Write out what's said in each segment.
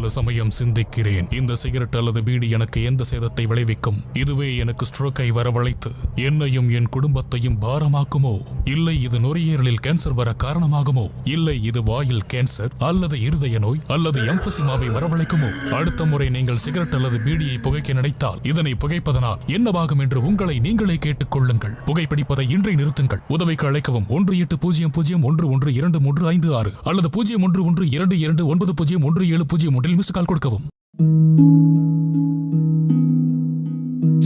சில சமயம் சிந்திக்கிறேன், இந்த சிகரெட் அல்லது பீடி எனக்கு எந்த சேதத்தை விளைவிக்கும்? இதுவே எனக்கு ஸ்ட்ரோக்கை வரவழைத்து என்னையும் என் குடும்பத்தையும் பாரமாக்குமோ? இல்லை இது நுரையீரலில் கேன்சர் வர காரணமாகுமோ? இல்லை இது வாயில் கேன்சர் அல்லது இருதய நோய் அல்லது எம்பசிமாவை வரவழைக்குமோ? அடுத்த முறை நீங்கள் சிகரெட் அல்லது பீடியை புகைக்க நினைத்தால் இதனை புகைப்பதனால் என்னவாகும் என்று உங்களை நீங்களே கேட்டுக் கொள்ளுங்கள். புகைப்பிடிப்பதை இன்றை நிறுத்துங்கள். உதவிக்கு அழைக்கவும் 1800011235 அல்லது 0112290170 மிஸ் கால் கொடுக்கவும்.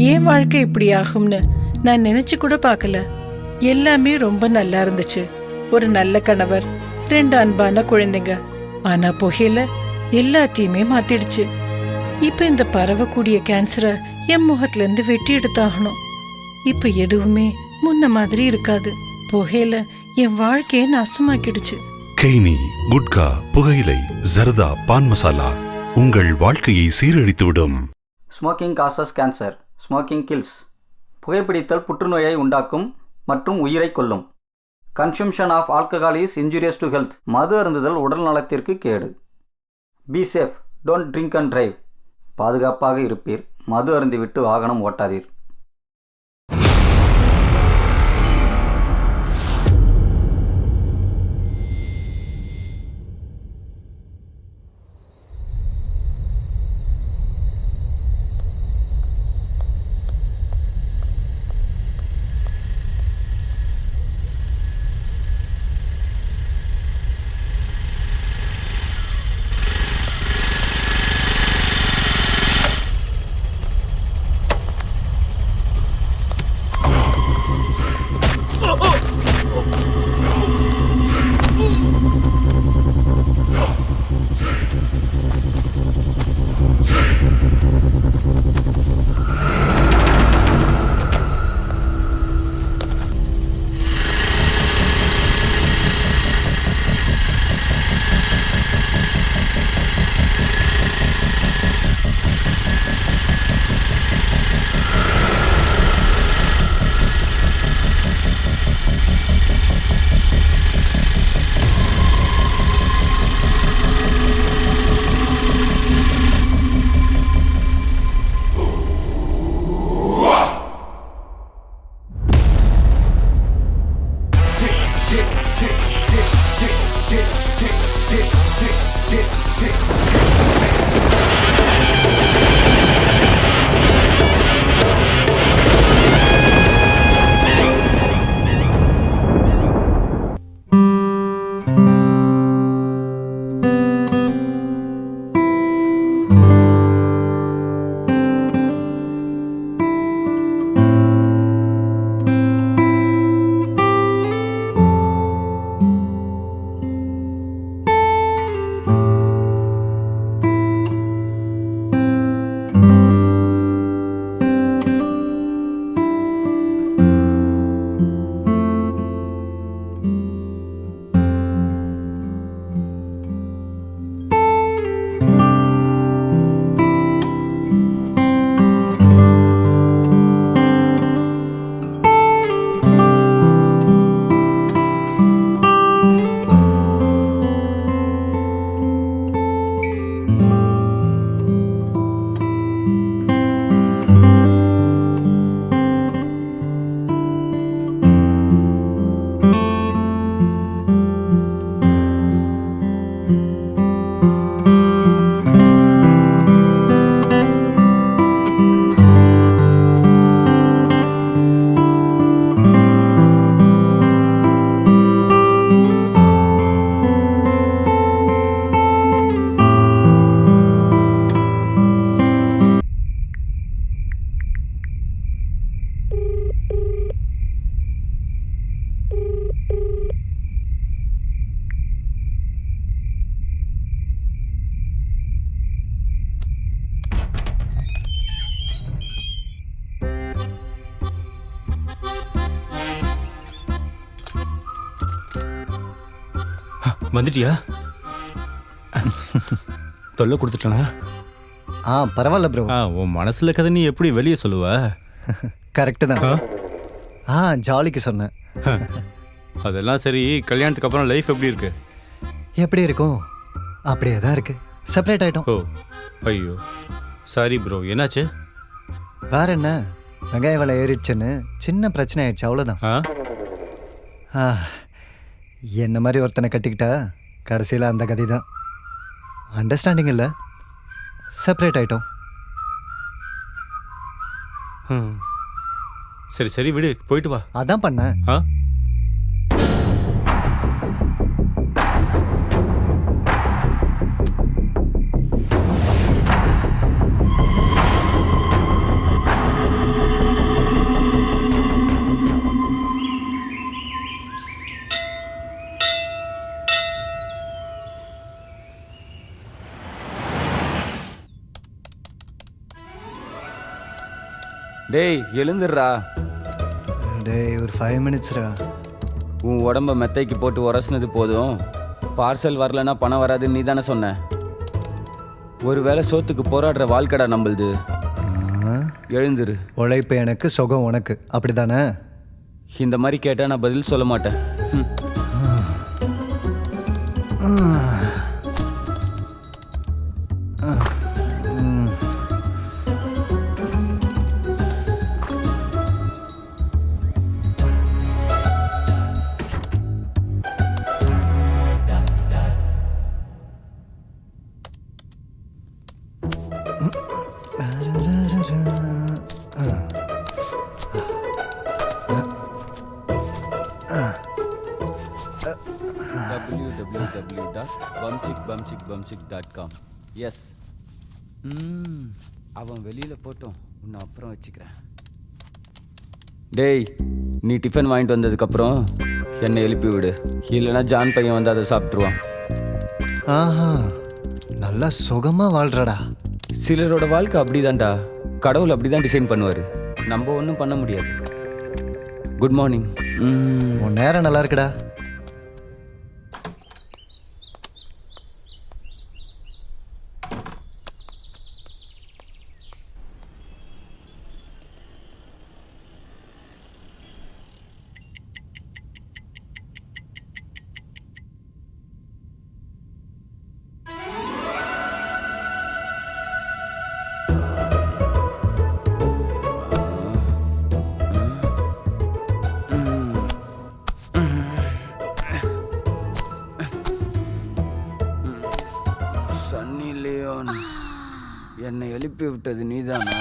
ஏன் வாழ்க்கை இப்படி ஆகும்னு நான் நினைச்சு கூட பார்க்கல. எல்லாமே ரொம்ப நல்லா இருந்துச்சு. ஒரு நல்ல கணவர், 2 அன்பான குழந்தைங்க. ஆனா புகையில எல்லாத்தையுமே மாத்திடுச்சு. இப்ப இந்த பரவக்கூடிய கேன்சரை என் முகத்துல இருந்து வெட்டி எடுத்தாகணும். இப்ப எதுவுமே முன்ன மாதிரி இருக்காது. புகையில என் வாழ்க்கையை நாசமாக்கிடுச்சு. கெய்னி, குட்கா, புகையிலை, ஜர்தா, பான் மசாலா உங்கள் வாழ்க்கையை சீரழித்துவிடும். Smoking causes cancer, smoking kills. புகைப்பிடித்தல் புற்றுநோயை உண்டாக்கும் மற்றும் உயிரை கொல்லும். Consumption of alcohol is injurious to health. மது அருந்துதல் உடல் நலத்திற்கு கேடு. Be safe, don't drink and drive. பாதுகாப்பாக இருப்பீர். மது அருந்திவிட்டு வாகனம் ஓட்டாதீர். வந்துட்டியா? தொல்லை கொடுத்துட்டனா? பரவாயில்ல ப்ரோ. உன் மனசுல கதை நீ எப்படி வெளியே சொல்லுவ? கரெக்டு தான். ஜாலிக்கு சொன்னேன். அதெல்லாம் சரி, கல்யாணத்துக்கு அப்புறம் லைஃப் எப்படி இருக்கு? எப்படி இருக்கும்? அப்படியே தான் இருக்கு. செப்பரேட் ஆயிட்டோம். ஓ ஐயோ சாரி ப்ரோ, என்னாச்சு? வேற என்ன, வெங்காய விலை ஏறிடுச்சுன்னு சின்ன பிரச்சனை ஆயிடுச்சு, அவ்வளோதான். ஆ என்ன மாதிரி ஒருத்தனை கட்டிக்கிட்டா கடைசியில் அந்த கதை தான். அண்டர்ஸ்டாண்டிங் இல்லை, செப்பரேட் ஆயிட்டோம். சரி சரி விடு, போயிட்டு வா. அதான் பண்ணேன். ஆ டேய் எழுந்துடுறா. டேய் ஒரு 5 மினிட்ஸ்ரா. உன் உடம்ப மெத்தைக்கு போட்டு உரசுனது போதும். பார்சல் வரலன்னா பணம் வராதுன்னு நீ தானே சொன்ன. ஒருவேளை சோத்துக்கு போராடுற வாழ்க்கடா நம்பளுது. எழுந்துரு. உழைப்பு எனக்கு, சுகம் உனக்கு, அப்படி தானே? இந்த மாதிரி கேட்டால் நான் பதில் சொல்ல மாட்டேன். www.bumchick.com. எஸ். அவன் வெளியில் போட்டோம், உன்னை அப்புறம் வச்சுக்கிறேன். டேய் நீ டிஃபன் வாங்கிட்டு வந்ததுக்கப்புறம் என்னை எழுப்பி விடு. இல்லைன்னா ஜான் பையன் வந்து அதை சாப்பிட்ருவான். ஆஹா, நல்லா சுகமாக வாழ்றடா. சிலரோட வாழ்க்கை அப்படிதான்டா. கடவுள் அப்படி தான் டிசைன் பண்ணுவார். நம்ம ஒன்றும் பண்ண முடியாது. Good morning. உன் நேரம் நல்லா இருக்குடா. சன்னி லியோன், என்னை எழுப்பி விட்டது நீதானா?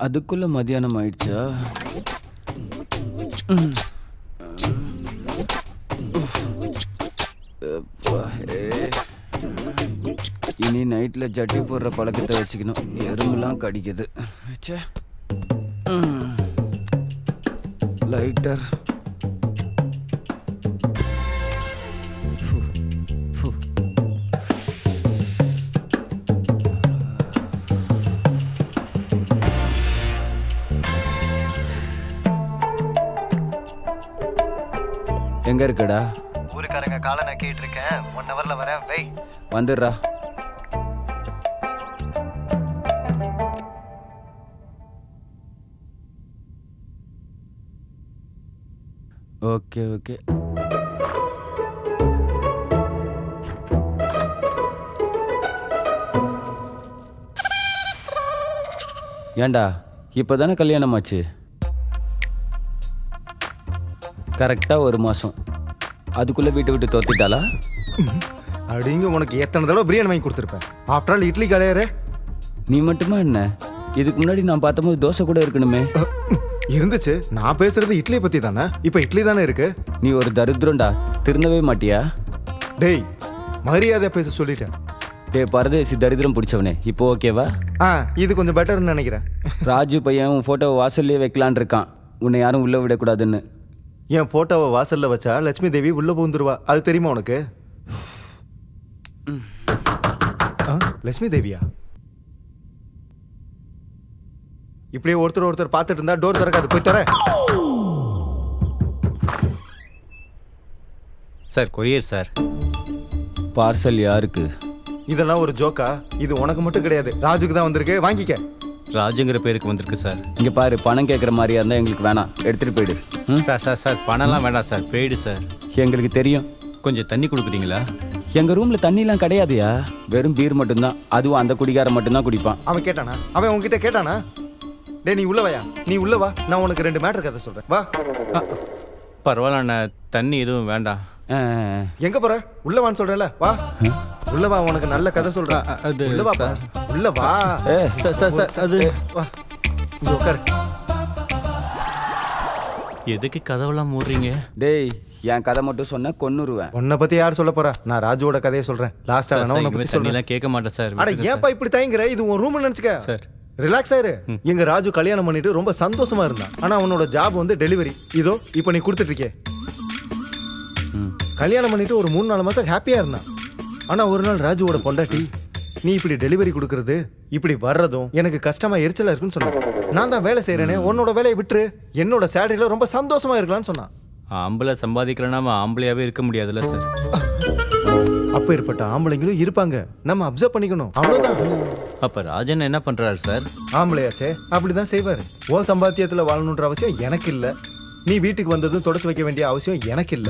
அதுக்குள்ள மதியானம் ஆயிடுச்சா? இனி நைட்டில் ஜட்டி போடுற பழக்கத்தை வச்சுக்கணும். எறும்புலாம் கடிக்குது. லைட்டர். எங்க இருக்கடா? ஊருக்காரங்க காலை நான் கேட்டிருக்கேன். 1 ஹவரில் வரேன், வை. வந்துடுறா. Okay okay. ஏண்டா இப்போதானே கல்யாணம் ஆச்சு? கரெக்டாக 1 மாதம். அதுக்குள்ளே வீட்டை விட்டு தோத்திட்டாளா? அப்படிங்க உனக்கு எத்தனை தடவை பிரியாணி வாங்கி கொடுத்துருப்பேன். ஆஃப்டர் ஆல் இட்லி கலையாரு. நீ மட்டுமா என்ன? இதுக்கு முன்னாடி நான் பார்த்தபோது தோசை கூட இருக்கணுமே. இருந்துச்சு. நான் பேசுறது இட்லியை பற்றி தானே. இப்போ இட்லி தானே இருக்கு. நீ ஒரு தரித்திரம்டா, திருந்தவே மாட்டியா? டேய் மரியாதையாக பேச சொல்லிட்டேன். டே பரதேசி தரித்திரம் பிடிச்சவனே, இப்போ ஓகேவா? இது கொஞ்சம் பெட்டர்னு நினைக்கிறேன். ராஜு பையன் உன் ஃபோட்டோவை வாசல்லே வைக்கலான் இருக்கான். உன்னை யாரும் உள்ளே விடக்கூடாதுன்னு. என் போட்டோவை வாசல்ல வச்சா லட்சுமி தேவி உள்ள பூந்துருவா. அது தெரியுமா உனக்கு? லட்சுமி தேவியா? இப்படியே ஒருத்தர் பார்த்துட்டு இருந்தா டோர் திறக்காது. போய் தர. Sir courier sir. பார்சல் யாருக்கு? இதெல்லாம் ஒரு ஜோக்கா? இது உனக்கு மட்டும் கிடையாது, ராஜுக்கு தான் வந்திருக்கு. வாங்கிக்க. ராஜுங்கிற பேருக்கு வந்திருக்கு சார். இங்கே பாரு, பணம் கேட்குற மாதிரியா இருந்தால் எங்களுக்கு வேணாம், எடுத்துகிட்டு போயிடு. சார் சார் சார் பணம்லாம் வேண்டாம் சார், போயிடு சார். எங்களுக்கு தெரியும். கொஞ்சம் தண்ணி கொடுக்குறீங்களா? எங்க ரூம்ல தண்ணிலாம் கிடையாதுயா, வெறும் பீர் மட்டும்தான். அதுவும் அந்த குடிகாரன் மட்டும்தான் குடிப்பான். அவன் கேட்டானா? அவன் உன்கிட்ட கேட்டானா? டேய் நீ உள்ள வாயா, நீ உள்ள வா, நான் உனக்கு 2 மேட்டர் கதை சொல்றேன், வா. பரவாயில்ல அண்ணா, தண்ணி எதுவும் வேண்டாம். எங்க போற? உள்ள வான்னு சொல்றேன்ல, வா. உள்ள வா, உனக்கு நல்ல கதை சொல்றேன். அது உள்ள வா, சார். உள்ள வா. சார் அது வா, இங்க உட்காரு. எதுக்கு கதவெல்லாம் மூடுறீங்க? டேய், என் கதை மட்டும் சொன்ன கொன்னுருவேன். உன்னை பத்தி யார் சொல்ல போறா? நான் ராஜுவோட கதையை சொல்றேன். லாஸ்டா வேணா உன்னை பத்தி சொல்றேன். தண்ணிலாம் கேட்க மாட்டேன் சார். அட ஏன்பா இப்படி தயங்குற? இது உன் ரூம்னு நினைச்சுக்க. சார். ரிலாக்ஸ் ஆயிரு. எங்க ராஜு கல்யாணம் பண்ணிட்டு ரொம்ப சந்தோஷமா இருந்தான். ஆனா அவனோட ஜாப் வந்து டெலிவரி. இதோ இப்போ நீ கொடுத்துட்டு இருக்கே. கல்யாணம் பண்ணிட்டு ஒரு 3-4 மாசம் ஹாப்பியா இருந்தான். ஆனா ஒரு நாள் ராஜுவோட பொண்டாட்டி, நீ இப்படி டெலிவரி கொடுக்கறது, இப்படி வர்றதும் எனக்கு கஷ்டமா எரிச்சலா இருக்குன்னு சொன்னான். நான் தான் வேலை செய்யறேனே, உன்னோட வேலையை விட்டுரு, என்னோட சேலரியில ரொம்ப சந்தோஷமா இருக்கலாம்னு சொன்னான். ஆம்பளை சம்பாதிக்கிறேன்னா அவன் ஆம்பளையாவே இருக்க முடியாதுல்ல சார். அப்ப ஏற்பட்ட ஆம்பளைங்களும் இருப்பாங்க, நம்ம அப்சர்வ் பண்ணிக்கணும், அவ்வளவுதான். அப்ப ராஜன் என்ன பண்றாரு சார்? ஆம்பளையாச்சே அப்படிதான் செய்வாரு. ஓ சம்பாத்தியத்துல வாழணுன்ற அவசியம் எனக்கு இல்ல. நீ வீட்டுக்கு வந்ததும் தொடச்சு வைக்க வேண்டிய அவசியம் எனக்கு இல்ல.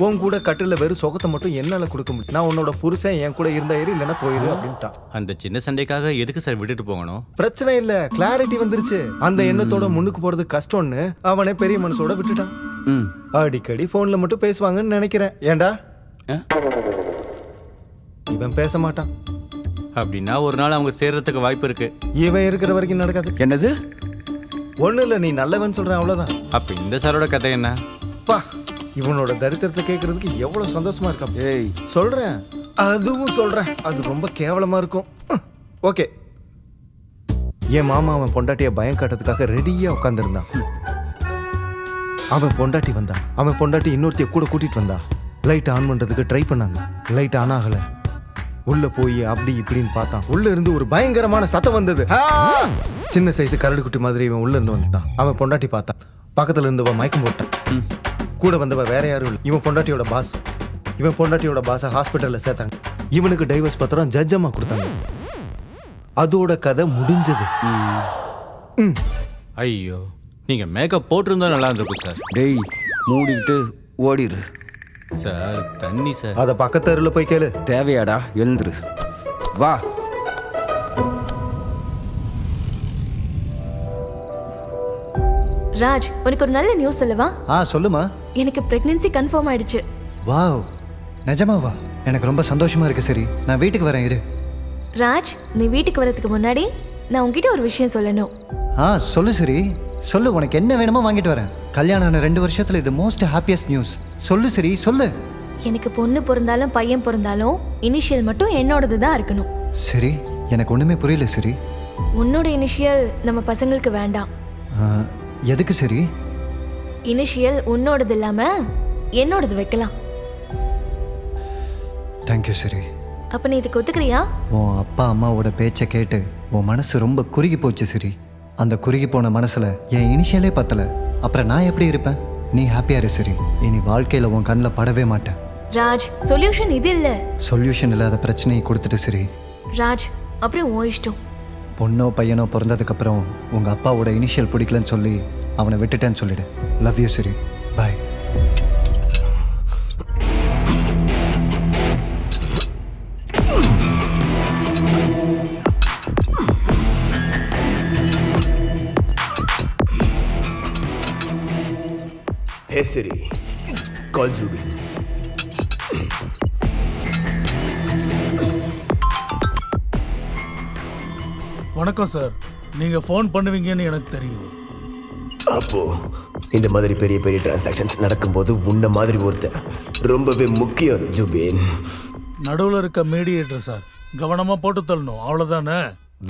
உன் கூட கட்டில வெறும் சொகத்தை மட்டும் என்னால கொடுக்க முடியும். நான் உன்னோட புருஷன், என் கூட இருந்தா ஏறி இல்லைன்னா போயிரு அப்படின்ட்டான். அந்த சின்ன சண்டைக்காக எதுக்கு சார் விட்டுட்டு போகணும்? பிரச்சனை இல்ல, கிளாரிட்டி வந்துருச்சு. அந்த எண்ணத்தோட முன்னுக்கு போறது கஷ்டம்னு அவனே பெரிய மனசோட விட்டுட்டான். அடிக்கடி போன்ல மட்டும் பேசுவாங்கன்னு நினைக்கிறேன். ஏண்டா? இவன் பேச மாட்டான். அப்படின்னா ஒரு நாள் அவங்க சேர்றதுக்கு வாய்ப்பு இருக்கு. இவன் இருக்கிற வரைக்கும் நடக்காது. என்னது? ஒண்ணு இல்ல, நீ நல்லவன் சொல்றேன், அவ்வளவுதான். அப்ப இந்த சாரோட கதை என்ன? பா, இவனோட தரித்திரத்தை கேட்கறதுக்கு எவ்வளவு சந்தோஷமா இருக்கான். ஏய், சொல்றேன், அதுவும் சொல்றேன், அது ரொம்ப கேவலமா இருக்கும். ஓகே, என் மாமா அவன் பொண்டாட்டிய பயம் காட்டுறதுக்காக ரெடியா உட்காந்துருந்தான். அவன் பொண்டாட்டி வந்தான். அவன் பொண்டாட்டி இன்னொருத்தைய கூட கூட்டிட்டு வந்தா. லைட் ஆன் பண்றதுக்கு ட்ரை பண்ணாங்க. லைட் ஆன் ஆகல. உள்ள போய் அப்படி இப்படின்னு பார்த்தான். உள்ள இருந்து ஒரு பயங்கரமான சத்தம் வந்தது. சின்ன சைஸ் கரடு குட்டி மாதிரி இவன் உள்ள இருந்து வந்தான். அவன் பொண்டாட்டி பார்த்தான். பக்கத்துல இருந்தவன் மயக்கம் போட்டான். கூட வந்தவ வேற யாரும் இல்லை, இவன் பொண்டாட்டியோட பாஸ். இவன் பொண்டாட்டியோட பாஸை ஹாஸ்பிட்டல்ல சேர்த்தாங்க. இவனுக்கு டைவர்ஸ் பத்திரம் ஜட்ஜமா கொடுத்தாங்க. அதோட கதை முடிஞ்சது. ஐயோ, நீங்க மேக்கப் போட்டிருந்தா நல்லா இருந்திருக்கும் சார். டேய், மூடிக்கிட்டு ஓடிரு. சார் தண்ணி சார். அத பக்கத்து தெருல போய் கேளு. தேவையாடா? எழுந்துரு, வா. ராஜ், உனக்கு ஒரு நல்ல நியூஸ் சொல்லவா? சொல்லுமா. எனக்கு பிரெக்னன்சி கன்ஃபார்ம் ஆயிடுச்சு. வாவ், நிஜமாவா? எனக்கு ரொம்ப சந்தோஷமா இருக்கு. சரி, நான் வீட்டுக்கு வரேன், இரு. ராஜ், நீ வீட்டுக்கு வரதுக்கு முன்னாடி நான் உன்கிட்ட ஒரு விஷயம் சொல்லணும். சொல்லு சரி, சொல்லு. உனக்கு என்ன வேணுமோ வாங்கிட்டு வரேன். கல்யாணம் ஆன 2 வருஷத்துல இது மோஸ்ட் ஹாப்பியஸ்ட் நியூஸ். சொல்லு சரி, சொல்லு. எனக்கு பொண்ணு பிறந்தாலும் பையன் பிறந்தாலும் இனிஷியல் மட்டும் என்னோடது தான் இருக்கணும். சரி, எனக்கு ஒண்ணுமே புரியல. சரி, உன்னோட இனிஷியல் நம்ம பசங்களுக்கு வேண்டாம். எதுக்கு சரி? இனிஷியல் உன்னோடது இல்லாம என்னோடது வைக்கலாம். தேங்க்யூ சரி. அப்ப நீ இதுக்கு ஒத்துக்கிறியா? உன் அப்பா அம்மாவோட பேச்சை கேட்டு உன் மனசு ரொம்ப குறுகி போச்சு சரி. அந்த குறுகி போன மனசுல என் இனிஷியலே பத்தல. அப்புறம் நான் எப்படி இருப்பேன்? நீ ஹாப்பியா இரு சரி. இனி வாழ்க்கையில உன் கண்ணில் படவே மாட்டேன். ராஜ், சொல்யூஷன் இது இல்ல. சொல்யூஷன் இல்லாத பிரச்சனையை கொடுத்துட்டு சரி. ராஜ், அப்புறம் உன் இஷ்டம். பொண்ணோ பையனோ பிறந்ததுக்கப்புறம் உங்கள் அப்பாவோட இனிஷியல் பிடிக்கலன்னு சொல்லி அவனை விட்டுட்டேன்னு சொல்லிடு. லவ் யூ சரி, பாய். Hey Siri, call Zubin. வணக்கம் சார். நீங்க ஃபோன் பண்ணுவீங்கன்னு எனக்கு தெரியும். அப்போ இந்த மாதிரி பெரிய பெரிய டிரான்சாக்ஷன்ஸ் நடக்கும்போது உன்ன மாதிரி ஒருத்தர் ரொம்பவே முக்கியம் ஜுபின். நடுவில் இருக்க மீடியேட்டர் சார், கவனமா போட்டு தள்ளணும், அவ்வளவுதானே?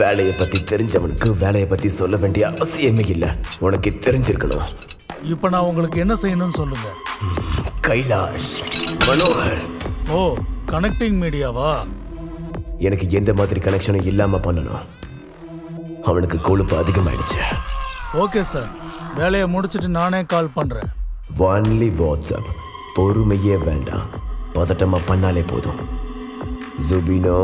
வேலையை பத்தி தெரிஞ்சவனுக்கு வேலையை பத்தி சொல்ல வேண்டிய அவசியமே இல்லை. உனக்கு தெரிஞ்சிருக்கணும். இப்போ நான் உங்களுக்கு என்ன செய்யணும்னு சொல்லுங்க. கைலாஷ் மனோகர். ஓ, கனெக்டிங் மீடியாவா? எனக்கு எந்த மாதிரி கனெக்ஷனும் இல்லாம பண்ணணும். அவனுக்கு கொழுப்பு அதிகமாயிடுச்சு. ஓகே சார், வேலையை முடிச்சிட்டு நானே கால் பண்றேன். Only WhatsApp. பொறுமையே வேண்டாம், பதட்டமா பண்ணாலே போதும். ஜுபினோ.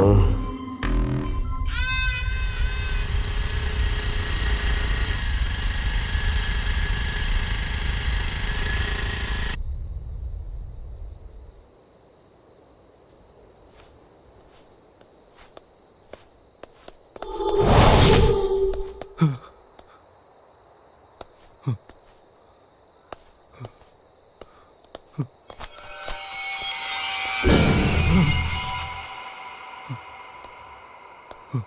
ஏய்,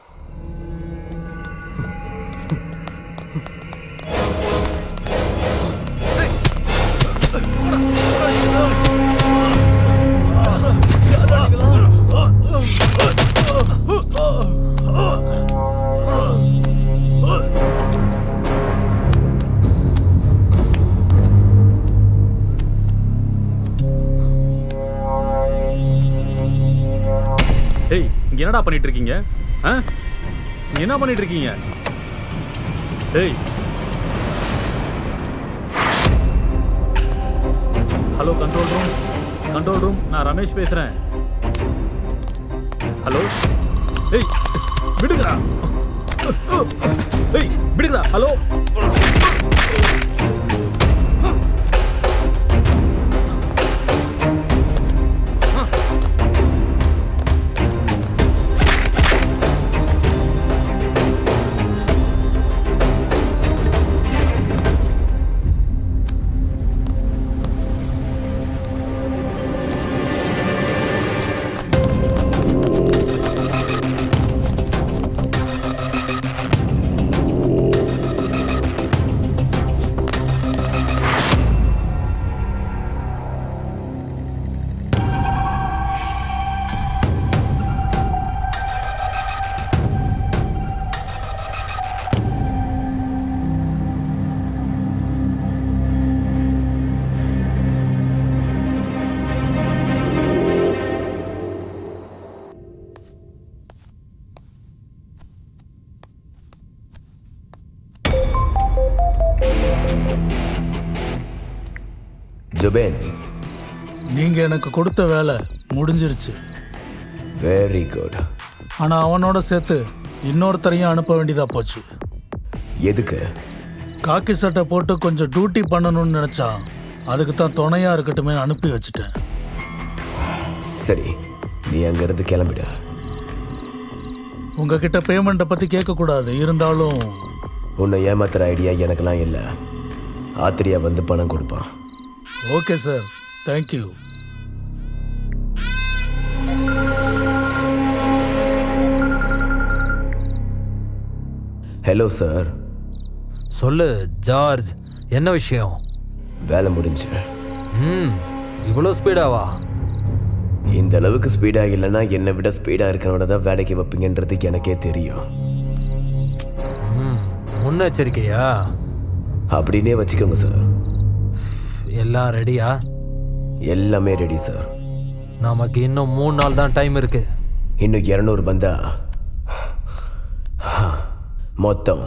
இங்க என்னடா பண்ணிட்டு இருக்கீங்க? ஆ? இங்க என்ன பண்ணிட்டு இருக்கீங்க? ஏய். Hello control room. Control room, நான் ரமேஷ் பேசுறேன். ஹலோ. ஏய், விடுங்கடா. ஏய், விடுங்கடா. ஹலோ. ஜுபேன், நீங்க எனக்கு கொடுத்த வேலை முடிஞ்சிருச்சு. Very good. ஆனா அவனோட சேர்த்து இன்னொருத்தரையும் அனுப்ப வேண்டியதா போச்சு. எதுக்கு? காக்கி சட்டை போட்டு கொஞ்சம் டியூட்டி பண்ணணும்னு நினைச்சான். அதுக்கு தான் துணையா இருக்கட்டுமே அனுப்பி வச்சுட்டேன். சரி, நீ அங்கிருந்து கிளம்பிடு. உங்ககிட்ட பேமெண்ட்டை பத்தி கேட்க கூடாது, இருந்தாலும் உன்னை ஏமாத்துற ஐடியா எனக்கெல்லாம் இல்லை. ஆத்திரியா வந்து பணம் கொடுப்பான். Okay sir, thank you. Hello sir. சொல்லு ஜார்ஜ், என்ன விஷயம்? வேலை முடிஞ்சு. இவ்வளோ ஸ்பீடாவா? இந்த அளவுக்கு ஸ்பீடாக இல்லைன்னா என்னை விட ஸ்பீடாக இருக்கனோட தான் வேலைக்கு வைப்பீங்கன்றது எனக்கே தெரியும். முன்னெச்சரிக்கையா? அப்படின்னே வச்சுக்கோங்க சார். எல்லாம் ரெடியா? எல்லாமே ரெடி சார். நமக்கு இன்னும் 3 நாள் தான் டைம் இருக்கு. இன்னும் 200 வந்தா மொத்தம்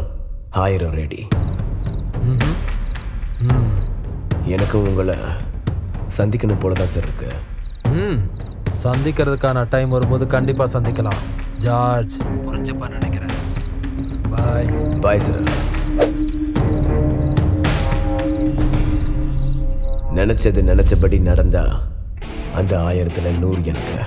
1000 ரெடி. எனக்கு உங்களை சந்திக்கணும் போல தான் சார் இருக்கு. சந்திக்கிறதுக்கான டைம் வரும்போது கண்டிப்பா சந்திக்கலாம் ஜார்ஜ். புரிஞ்சுப்பா நினைக்கிறேன். பாய். Bye sir. நினைச்சது நினைச்சபடி நடந்தா அந்த 1000ல் 100 எனக்கு.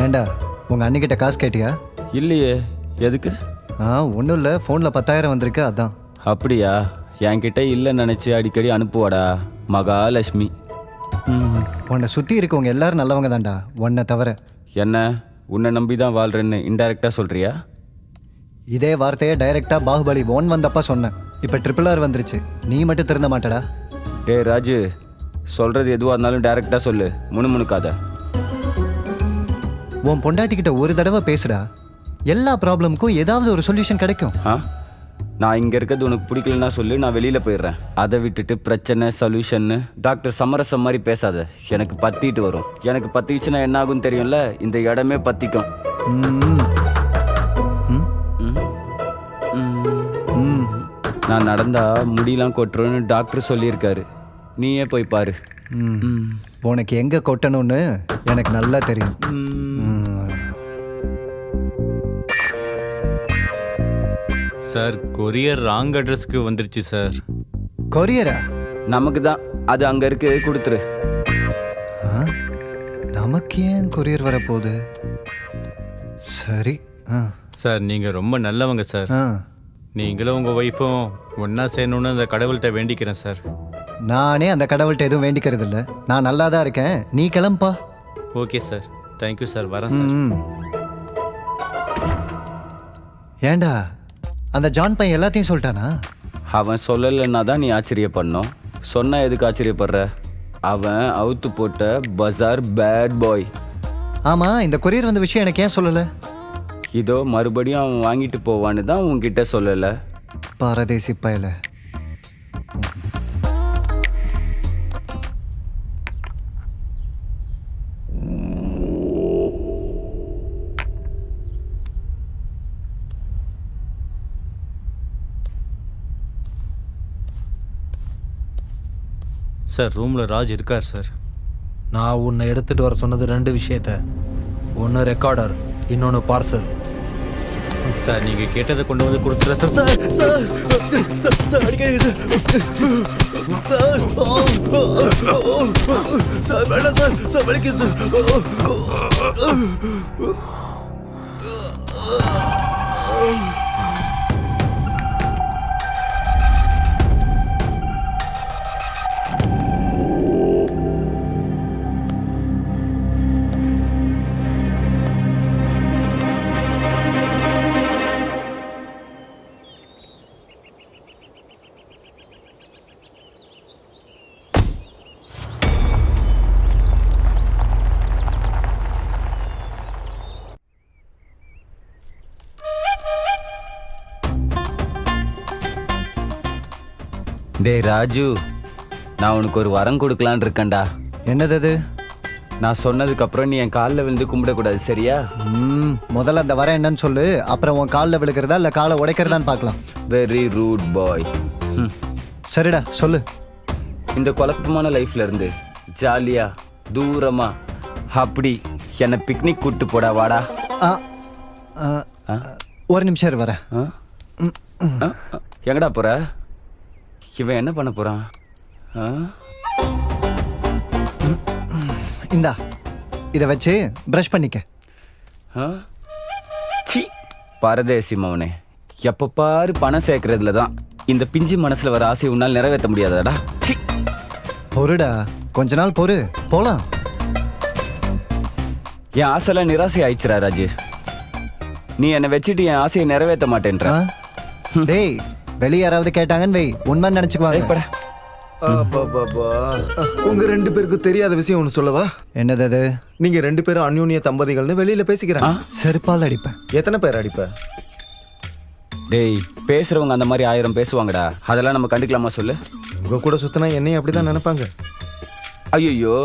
ஏண்டா உங்கள் அண்ணிக்கிட்ட காசு கேட்டியா? இல்லையே. எதுக்கு? ஒன்றும் இல்லை, ஃபோனில் 10,000 வந்திருக்கு, அதான். அப்படியா? என்கிட்ட இல்லைன்னு நினச்சி அடிக்கடி அனுப்புவாடா மகாலட்சுமி. உன்னை சுற்றி இருக்கவங்க எல்லாரும் நல்லவங்க தான்டா, உன்னை தவிர. என்ன, உன்னை நம்பி தான் வாழ்றேன்னு இன்டைரக்டாக சொல்கிறியா? இதே வார்த்தையை டைரெக்டாக பாகுபலி 1 வந்தப்பா சொன்னேன். இப்போ RRR வந்துருச்சு, நீ மட்டும் திருந்த மாட்டடா. டே ராஜு, சொல்கிறது எதுவாக இருந்தாலும் டைரெக்டாக சொல்லு, முணுமுணுக்காத. உன் பொண்டாட்டிக்கிட்ட ஒரு தடவை பேசுடா, எல்லா ப்ராப்ளமுக்கும் ஏதாவது ஒரு சொல்யூஷன் கிடைக்கும். நான் இங்கே இருக்கிறது உனக்கு பிடிக்கலன்னா சொல்லு, நான் வெளியில் போயிடுறேன். அதை விட்டுட்டு பிரச்சனை சொல்யூஷன்னு டாக்டர் சமரசம் மாதிரி பேசாத. எனக்கு பற்றிட்டு வரும். எனக்கு பற்றிச்சுன்னா என்ன ஆகும்னு தெரியும்ல, இந்த இடமே பற்றிக்கும். நான் நடந்தா முடியெல்லாம் கொட்டுறோன்னு டாக்டர் சொல்லியிருக்காரு. நீயே போய் பாரு. உனக்கு எங்கே கொட்டணும்னு எனக்கு நல்லா தெரியும். சார், கொரியர் ராங் அட்ரஸ்க்கு வந்துருச்சு சார். கொரியரா? நமக்கு தான், அது அங்கே இருக்கு, கொடுத்துரு. ஆ? நமக்கு ஏன் கொரியர் வரப்போகுது? சரி. சார் நீங்கள் ரொம்ப நல்லவங்க சார். நீங்களும் உங்கள் ஒய்ஃபும் ஒன்றா சேரணுன்னு அந்த கடவுள்கிட்ட வேண்டிக்கிறேன் சார். நானே அந்த கடவுள்கிட்ட எதுவும் வேண்டிக்கிறது இல்லை. நான் நல்லா தான் இருக்கேன், நீ கிளம்பா. ஓகே சார், தேங்க்யூ சார், வரேன் சார். ஏண்டா அந்த ஜான் பையன் எல்லாத்தையும் சொல்லிட்டானா? அவன் சொல்லலைன்னா தான் நீ ஆச்சரியப்படணும். சொன்னா எதுக்கு ஆச்சரியப்படுற? அவன் அவுத்து போட்ட பஜார் பேட் பாய். ஆமாம், இந்த கொரியர் வந்த விஷயம் எனக்கு ஏன் சொல்லலை? இதோ மறுபடியும் அவன் வாங்கிட்டு போவான்னு தான் உன்கிட்ட சொல்லலை. பாரதேசி பயல. சார் ரூமில் ராஜ் இருக்கார் சார். நான் உன்னை எடுத்துட்டு வர சொன்னது 2 விஷயத்த. ஒன்று ரெக்கார்டர், இன்னொன்று பார்சல். சார் நீங்கள் கேட்டதை கொண்டு வந்து கொடுத்துட்றேன் சார். சார் சார் சார் அடிக்காதீங்க சார். சார் வேணாம் சார். சார் வலிக்குது சார். டேய் ராஜு, நான் உனக்கு ஒரு வரம் கொடுக்கலான்னு இருக்கேன்டா. என்னது அது? நான் சொன்னதுக்கப்புறம் நீ என் காலில் விழுந்து கும்பிடக்கூடாது, சரியா? முதல்ல அந்த வர என்னன்னு சொல்லு, அப்புறம் உன் காலில் விழுக்கிறதா இல்லை காலை உடைக்கிறதான்னு பார்க்கலாம். வெரி ரூட் பாய். சரிடா சொல்லு. இந்த குழப்பமான லைஃப்ல இருந்து ஜாலியா தூரமா அப்படி என்னை பிக்னிக் கூட்டு போடா, வாடா. ஒரு நிமிஷம் இரு, வரேன். எங்கடா போற? இவன் என்ன பண்ண போறான்? இந்தா இதை வச்சு பிரஷ் பண்ணிக்க. சி பரதேசி மவனே, எப்ப பாரு பணம் சேர்க்கறதுல தான் இந்த பிஞ்சு மனசுல வர ஆசையை உன்னால் நிறைவேற்ற முடியாதாடா. சி பொறுடா, கொஞ்ச நாள் பொறு, போலாம். என் ஆசைலாம் நிராசை ஆயிடுச்சுரா ராஜு. நீ என்னை வச்சுட்டு என் ஆசையை நிறைவேற்ற மாட்டேன்ற. டேய், வெளியே யாராவது கேட்டாங்கன்னு வை, உண்மைன்னு நினைச்சுக்குவாங்க. உங்க 2 பேருக்கும் தெரியாத விஷயம் ஒன்று சொல்லவா? என்னது அது? நீங்க 2 பேரும் அந்யூன்ய தம்பதிகள்னு வெளியில பேசிக்கிறாங்க. செருப்பால் அடிப்பேன். எத்தனை பேர் அடிப்ப? டேய், பேசுறவங்க அந்த மாதிரி 1000 பேசுவாங்கடா. அதெல்லாம் நம்ம கண்டுக்கலாமா சொல்லு? உங்க கூட சுத்தினா என்னையும் அப்படிதான் நினைப்பாங்க. ஐயோ,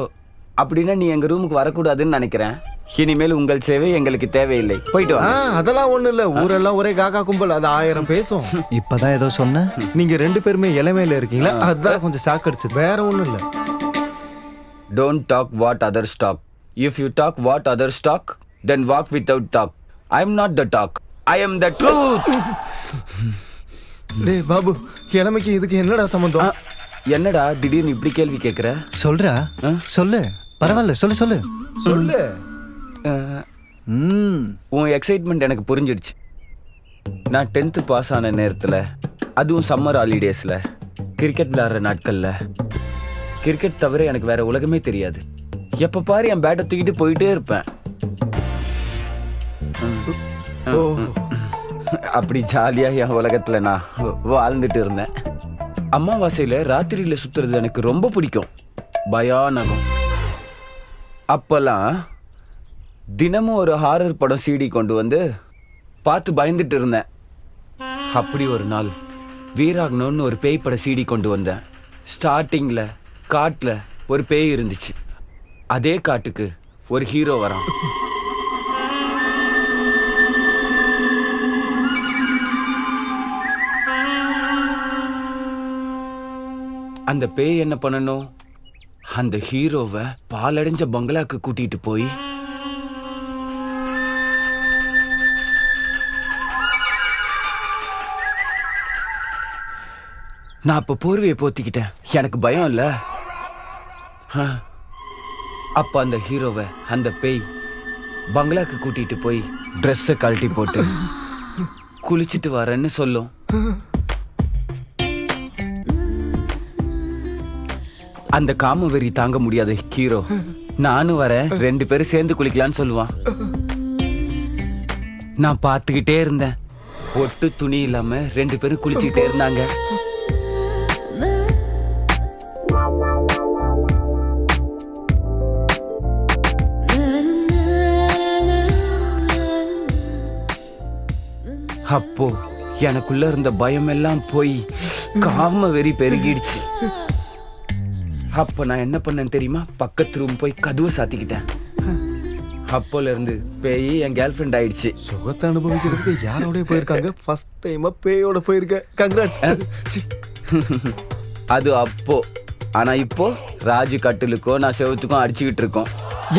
அப்படின்னா நீ எங்க ரூமுக்கு வரக்கூடாதுன்னு நினைக்கிறேன். இனிமேல் உங்கள் சேவை எங்களுக்கு தேவையில்லை, போயிட்டு வா. அதெல்லாம் ஒண்ணு இல்ல, ஊரெல்லாம் ஒரே காக்கா கும்பல், அது 1000 பேசும். இப்பதான் ஏதோ சொன்ன. நீங்க 2 பேருமே இளமையில இருக்கீங்களா, அதான் கொஞ்சம் சாக்கடிச்சு, வேற ஒண்ணும் இல்ல. Don't talk what others talk. If you talk what others talk, then walk without talk. I am not the talk, I am the truth. டேய் பாபு, இளமைக்கு இதுக்கு என்னடா சம்பந்தம்? என்னடா திடீர்னு இப்படி கேள்வி கேட்குற? சொல்றா, சொல்லு, பரவாயில்ல, சொல்லு சொல்லு சொல்லு. உன் எக்ஸைட்மெண்ட் எனக்கு புரிஞ்சிடுச்சு. நான் 10th பாஸ் ஆன நேரத்தில், அதுவும் சம்மர் ஹாலிடேஸில், கிரிக்கெட் விளையாடுற நாட்களில், கிரிக்கெட் தவிர எனக்கு வேற உலகமே தெரியாது. எப்போ பாரு என் பேட்டை தூக்கிட்டு போயிட்டே இருப்பேன். அப்படி ஜாலியாக என் உலகத்தில் நான் வாழ்ந்துட்டு இருந்தேன். அமாவாசையில் ராத்திரியில் சுற்றுறது எனக்கு ரொம்ப பிடிக்கும், பயானகம். அப்போல்லாம் தினமும் ஒரு ஹாரர் படம் CD கொண்டு வந்து பார்த்து பயந்துட்டு இருந்தேன். அப்படி ஒரு நாள் வீராகனோன்னு ஒரு பேய் பட CD கொண்டு வந்தேன். ஸ்டார்டிங்கில் காட்டில் ஒரு பேய் இருந்துச்சு. அதே காட்டுக்கு ஒரு ஹீரோ வரான். அந்த பேய் என்ன பண்ணணும், அந்த ஹீரோவை பாலடைஞ்ச பங்களாக்கு கூட்டிட்டு போய் நான் அப்போ போர்வையை போத்திக்கிட்டேன். எனக்கு பயம் இல்லை. அப்போ அந்த ஹீரோவை அந்த பேய் பங்களாக்கு கூட்டிட்டு போய் ட்ரெஸ்ஸை கழட்டி போட்டு குளிச்சுட்டு வரேன்னு சொல்லும். அந்த காமவெறி தாங்க முடியாத ஹீரோ நானும் வரேன் 2 பேரும் சேர்ந்து குளிக்கலான்னு சொல்லுவான். நான் பார்த்துக்கிட்டே இருந்தேன். ஒட்டு துணி இல்லாம 2 பேரும் குளிச்சுக்கிட்டே இருந்தாங்க. அப்போ எனக்குள்ள இருந்த பயம் எல்லாம் போய் காம வெறி பெருகிடுச்சு. அப்ப நான் என்ன பண்ணேன்னு தெரியுமா? பக்கத்து ரூம் போய் கதவை சாத்திக்கிட்டேன். அப்போல இருந்து பேய் என் கேர்ள் ஃப்ரெண்ட் ஆயிடுச்சு. சுகத்தை அனுபவிக்கிறதுக்கு யாரோடய போயிருக்காங்க? ஃபர்ஸ்ட் டைமா பேயோட போயிருக்க. கங்க்ராட்ஸ். அது அப்போ. ஆனா இப்போ ராஜு கட்டிலுக்கோ நான் செவத்துக்கும் அடிச்சுக்கிட்டு இருக்கோம்.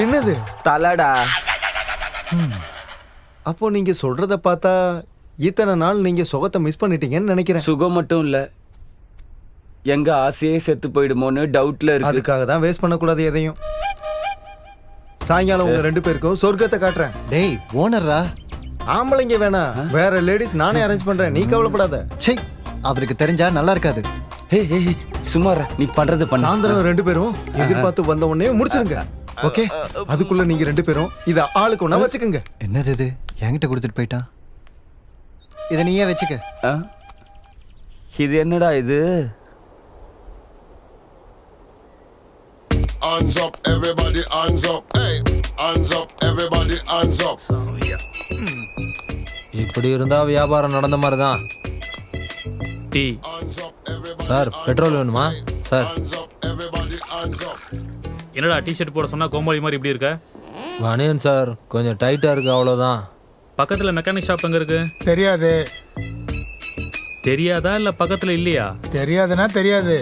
என்னது? தலடா. அப்போ நீங்க சொல்றத பார்த்தா இத்தனை நாள் நீங்க சுகத்தை மிஸ் பண்ணிட்டீங்கன்னு நினைக்கிறேன். சுகம் மட்டும் இல்ல, எங்க ஆசையே செத்து போயிடுமோன்னு டவுட்ல இருக்கு. அதுக்காக தான் வேஸ்ட் பண்ணக்கூடாது எதையும். சாயங்காலம் உங்க 2 பேருக்கும் சொர்க்கத்தை காட்டுறேன். டேய் ஓனர்ரா. ஆம்பளைங்க வேணாம், வேற லேடிஸ் நானே அரேஞ்ச் பண்றேன், நீ கவலைப்படாத. சே, அவருக்கு தெரிஞ்சா நல்லா இருக்காது. சுமாரா நீ பண்றது பண்ண. சாயந்தரம் 2 பேரும் எதிர்பார்த்து வந்த உடனே முடிச்சிருங்க. ஓகே? அதுக்குள்ள நீங்க 2 பேரும் இத ஆளுக்கு ஒண்ணா வச்சுக்கோங்க. என்னது இது? என்கிட்ட கொடுத்துட்டு போயிட்டான். இதை நீயே வச்சுக்க. இது என்னடா இது? Hands up, everybody, hands up. Hey, hands up, everybody, hands up. இப்படி இருந்தா வியாபாரம் நடந்த மாதிரி தான். டீ சார், பெட்ரோல் வேணுமா சார்? என்னடா டிஷர்ட் போட சொன்னா கோமாளி மாதிரி இப்படி இருக்க? வணியன் சார், கொஞ்சம் டைட்டா இருக்கு, அவ்வளோதான். பக்கத்துல மெக்கானிக் ஷாப் எங்க இருக்கு? தெரியாது. தெரியாதா இல்ல பக்கத்துல இல்லையா? தெரியாதுன்னா தெரியாது.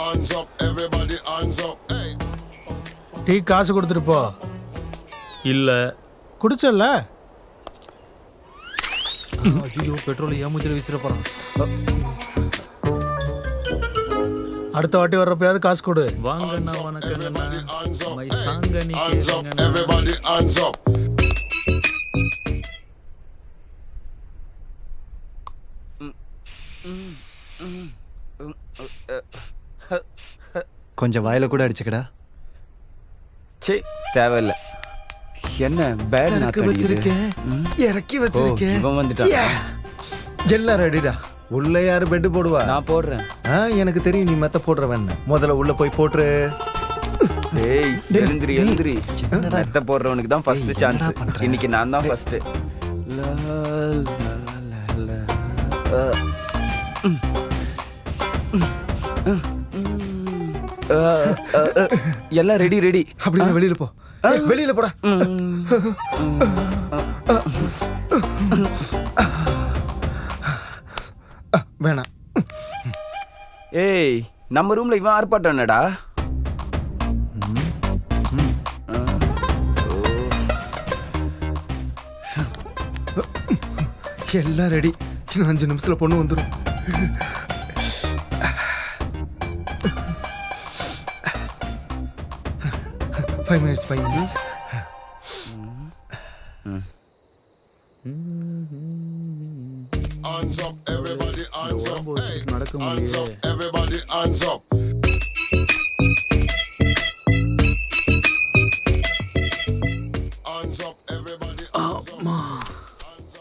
Hands up, everybody, hands up. Hey. Tea காசு கொடுத்துட்டு போ. இல்ல. குடிச்சல்ல? ஐயோ, பெட்ரோல் ஏமுச்சில வீசிட போறான். அடுத்த வாட்டி வர்றப்பயாவது காசு கொடு. வாங்கண்ணா, வணக்கங்கண்ணா. மை சாங்க நீ Hands up, கேளுங்கண்ணா. everybody, hands up. கொஞ்சம் வாயில கூட அடிச்சுக்கடா. சே, தேவையில்ல. என்ன பேட் இறக்கி வச்சிருக்கேன். இவன் வந்துட்டான். எல்லாம் ரெடிடா. உள்ள யாரு பெட் போடுவா? நான் போடுறேன். எனக்கு தெரியும் நீ மெத்த போடுறவன். முதல்ல உள்ள போய் போட்டுரு. ஏய், எழுந்திரி. மெத்த போடுறவனுக்கு தான் ஃபர்ஸ்ட் சான்ஸ். இன்னைக்கு நான் தான் ஃபர்ஸ்ட். எல்லாம் ரெடி. அப்படியே வெளியில போ. வெளியில போடா. வேணாம். ஏய், நம்ம ரூம்ல இவன் ஆர்ப்பாட்டம் என்னடா? எல்லாம் ரெடி. இன்னும் 5 நிமிஷத்துல பொண்ணு வந்துடும். Five minutes. Hands up, everybody, hands up. Hey, நடக்க hands முடியல. up, everybody, hands up. Hands up, everybody, hands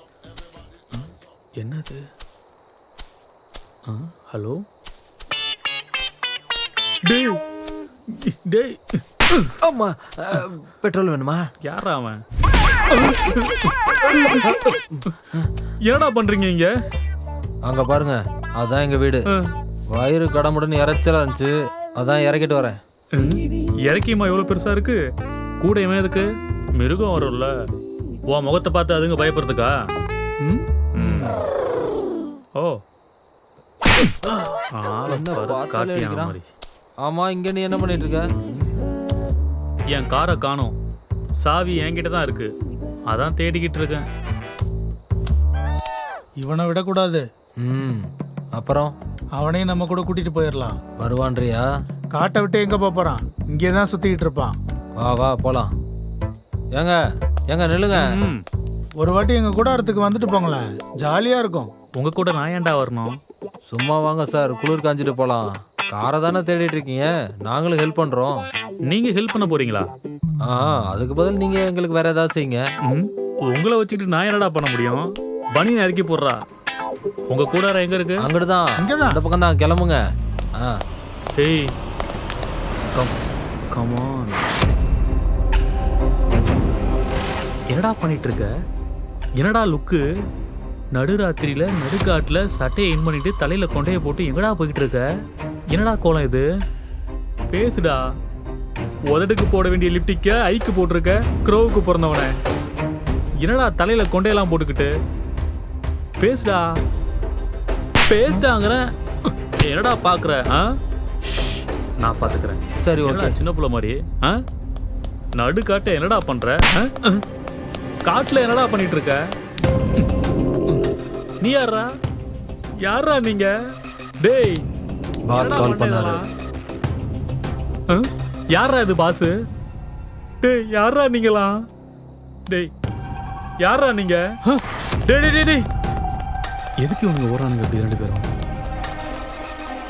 up. என்னது? ஹலோ டேய். டேய். அம்மா, பெட்ரோல் வேணுமா? யாரா அவன்? என்னடா பண்றீங்க இங்க? அங்க பாருங்க, அதான் எங்க வீடு. வயிறு கடமுடன் இறைச்சலா இருந்துச்சு, அதான் இறக்கிட்டு வரேன். இறக்கியமா எவ்வளவு பெருசா இருக்கு? கூட இவன் எதுக்கு? மிருகம் வரும்ல. உன் முகத்தை பார்த்து அதுங்க பயப்படுறதுக்கா? ஓ, என்ன பார்த்தாலே அடிக்கிறான். ஆமா, இங்க நீ என்ன பண்ணிட்டு இருக்க? என் காரை காணோம். சாவி என்கிட்ட தான் இருக்கு, அதான் தேடிக்கிட்டு இருக்கேன். இவனை விடக்கூடாது. அப்புறம் அவனையும் நம்ம கூட கூட்டிட்டு போயிடலாம். வருவான்றியா? காட்டை விட்டு எங்க போப் போறான்? இங்கே தான் சுத்திக்கிட்டு இருப்பான். வா வா போலாம். ஏங்க ஏங்க நில்லுங்க. ஒரு வாட்டி எங்க கூடாரத்துக்கு வந்துட்டு போங்களேன், ஜாலியா இருக்கும். உங்க கூட நான் ஏன்டா வரணும்? சும்மா வாங்க சார், குளிர் காஞ்சிட்டு போலாம். காரை தானே தேடிட்டு இருக்கீங்க, நாங்களும் ஹெல்ப் பண்றோம். நீங்க ஹெல்ப் பண்ண போறீங்களா? அதுக்கு பதில் நீங்க எங்களுக்கு வேற ஏதாவது செய்யுங்க. உங்களை வச்சுக்கிட்டு நான் என்னடா பண்ண முடியும்? பனியை இறக்கி போடுறா. உங்க கூடாரம் எங்க இருக்கு? அங்கிட்டுதான், இங்கதான். அந்த பக்கம் தான், கிளம்புங்க. ஏய் கம் ஆன். என்னடா பண்ணிட்டு இருக்க? என்னடா லுக்கு? நடுராத்திரியில நடுக்காட்டுல சட்டையை இன் பண்ணிட்டு தலையில கொண்டைய போட்டு எங்கடா போயிட்டு இருக்க? என்னடா கோலம் இது? பேசுடா. உதடுக்கு போட வேண்டிய லிப்டிக்க ஐக்கு போட்டிருக்க, க்ரோவுக்கு பிறந்தவனே. என்னடா தலையில கொண்டையெல்லாம் போட்டுக்கிட்டு? பேசுடா பேசுடாங்கிற. என்னடா பாக்குற? நான் பாத்துக்கிறேன். சரி ஓகே. சின்ன பிள்ளை மாதிரி நடுக்காட்ட என்னடா பண்ற? காட்டுல என்னடா பண்ணிட்டு இருக்க? நீ யாரா? யாரா நீங்க? டேய் பாஸ் கால் பண்ணாரு. யாரா இது பாஸ்? டேய் யாரா நீங்களா? டேய் யாரா நீங்க? டேய் டேய் டேய் எதுக்கு இவங்க ஓடுறானுங்க அப்படி ரெண்டு பேரும்?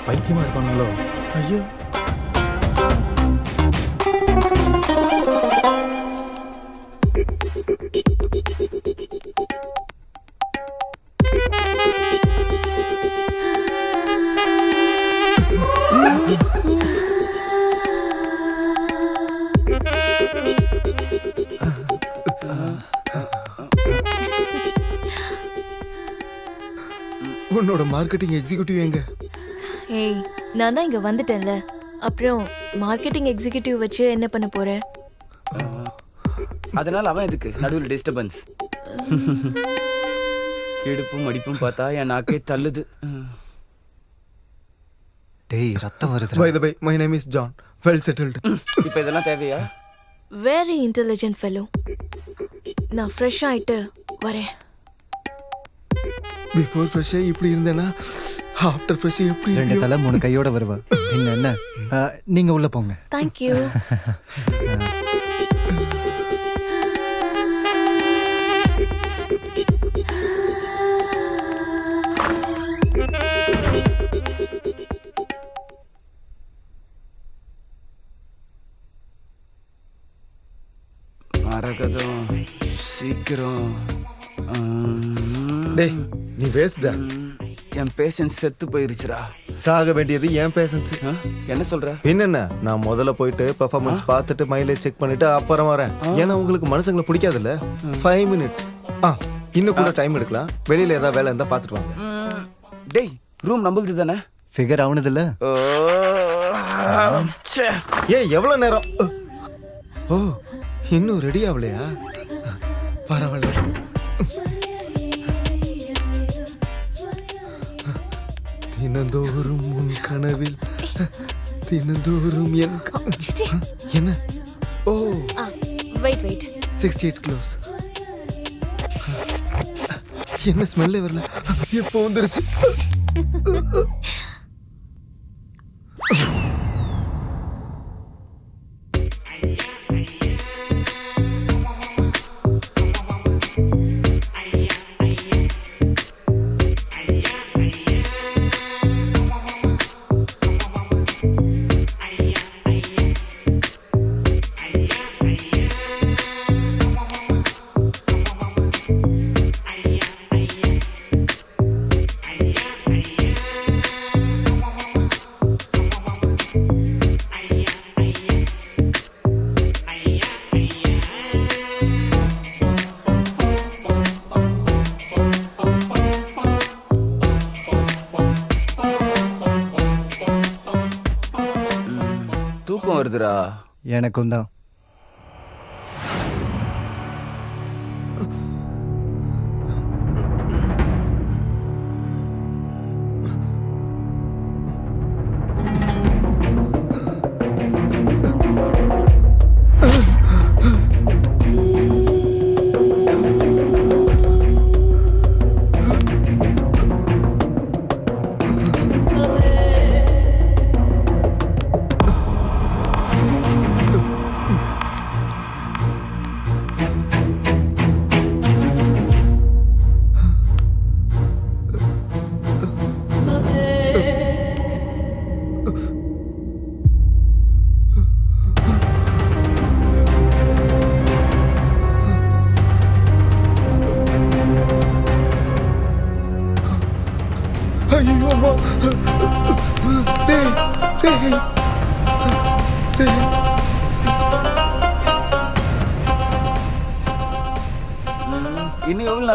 பைத்தியமா இருப்பானுங்களோ? ஐயோ, உன்னோட மார்க்கெட்டிங் எக்ஸிக்யூட்டிவ் எங்க? ஏய், நான் தான் இங்க வந்துட்டேன்ல. அப்புறம் மார்க்கெட்டிங் எக்ஸிகியூட்டிவ் வச்சு என்ன பண்ண போற? அதனால அவன் எதுக்கு நடுவில் டிஸ்டர்பன்ஸ்? இடுப்பும் மடிப்பும் பார்த்தா என் நாக்கே தள்ளுது. டேய் ரத்தம் வருது. By the by, my name is John. Well settled. இப்போ இதெல்லாம் தேவையா? Very intelligent fellow. நான் ஃப்ரெஷ் ஆயிட்டு வரேன். பிஃபோர் ஃப்ரெஷ்ஷே இப்படி இருந்தேன்னா ஆஃப்டர் ஃப்ரெஷ் எப்படி? 2 தலை 3 கையோட வருவா. என்ன நீங்க உள்ள போங்க. Thank you. மரகதம் சீக்கிரம். டேய் நீ வேஸ்டா. என் பேஷன்ஸ் செத்து போயிருச்சுடா. சாக வேண்டியது என் பேஷன்ஸ். என்ன சொல்ற? என்னென்ன, நான் முதல்ல போயிட்டு பெர்ஃபார்மன்ஸ் பார்த்துட்டு மைலேஜ் செக் பண்ணிட்டு அப்புறம் வரேன். ஏன்னா உங்களுக்கு மனுஷங்களை பிடிக்காதுல்ல. 5 minutes. இன்னும் கூட டைம் எடுக்கலாம். வெளியில ஏதாவது வேலை இருந்தா பார்த்துட்டு வாங்க. டேய் ரூம் நம்மளுது தானே? ஃபிகர் ஆவனது இல்ல. ஏன் எவ்வளவு நேரம்? ஓ இன்னும் ரெடி ஆகலையா? பரவாயில்ல. தினந்தோறும் உன் கனவில் தினந்தோறும் என்ன? ஓ வெயிட் 68 க்ளோஸ். என்ன ஸ்மெல்லே வரல, எப்போ வந்துருச்சு? தூக்கம் வருதுடா. எனக்கும் தான்.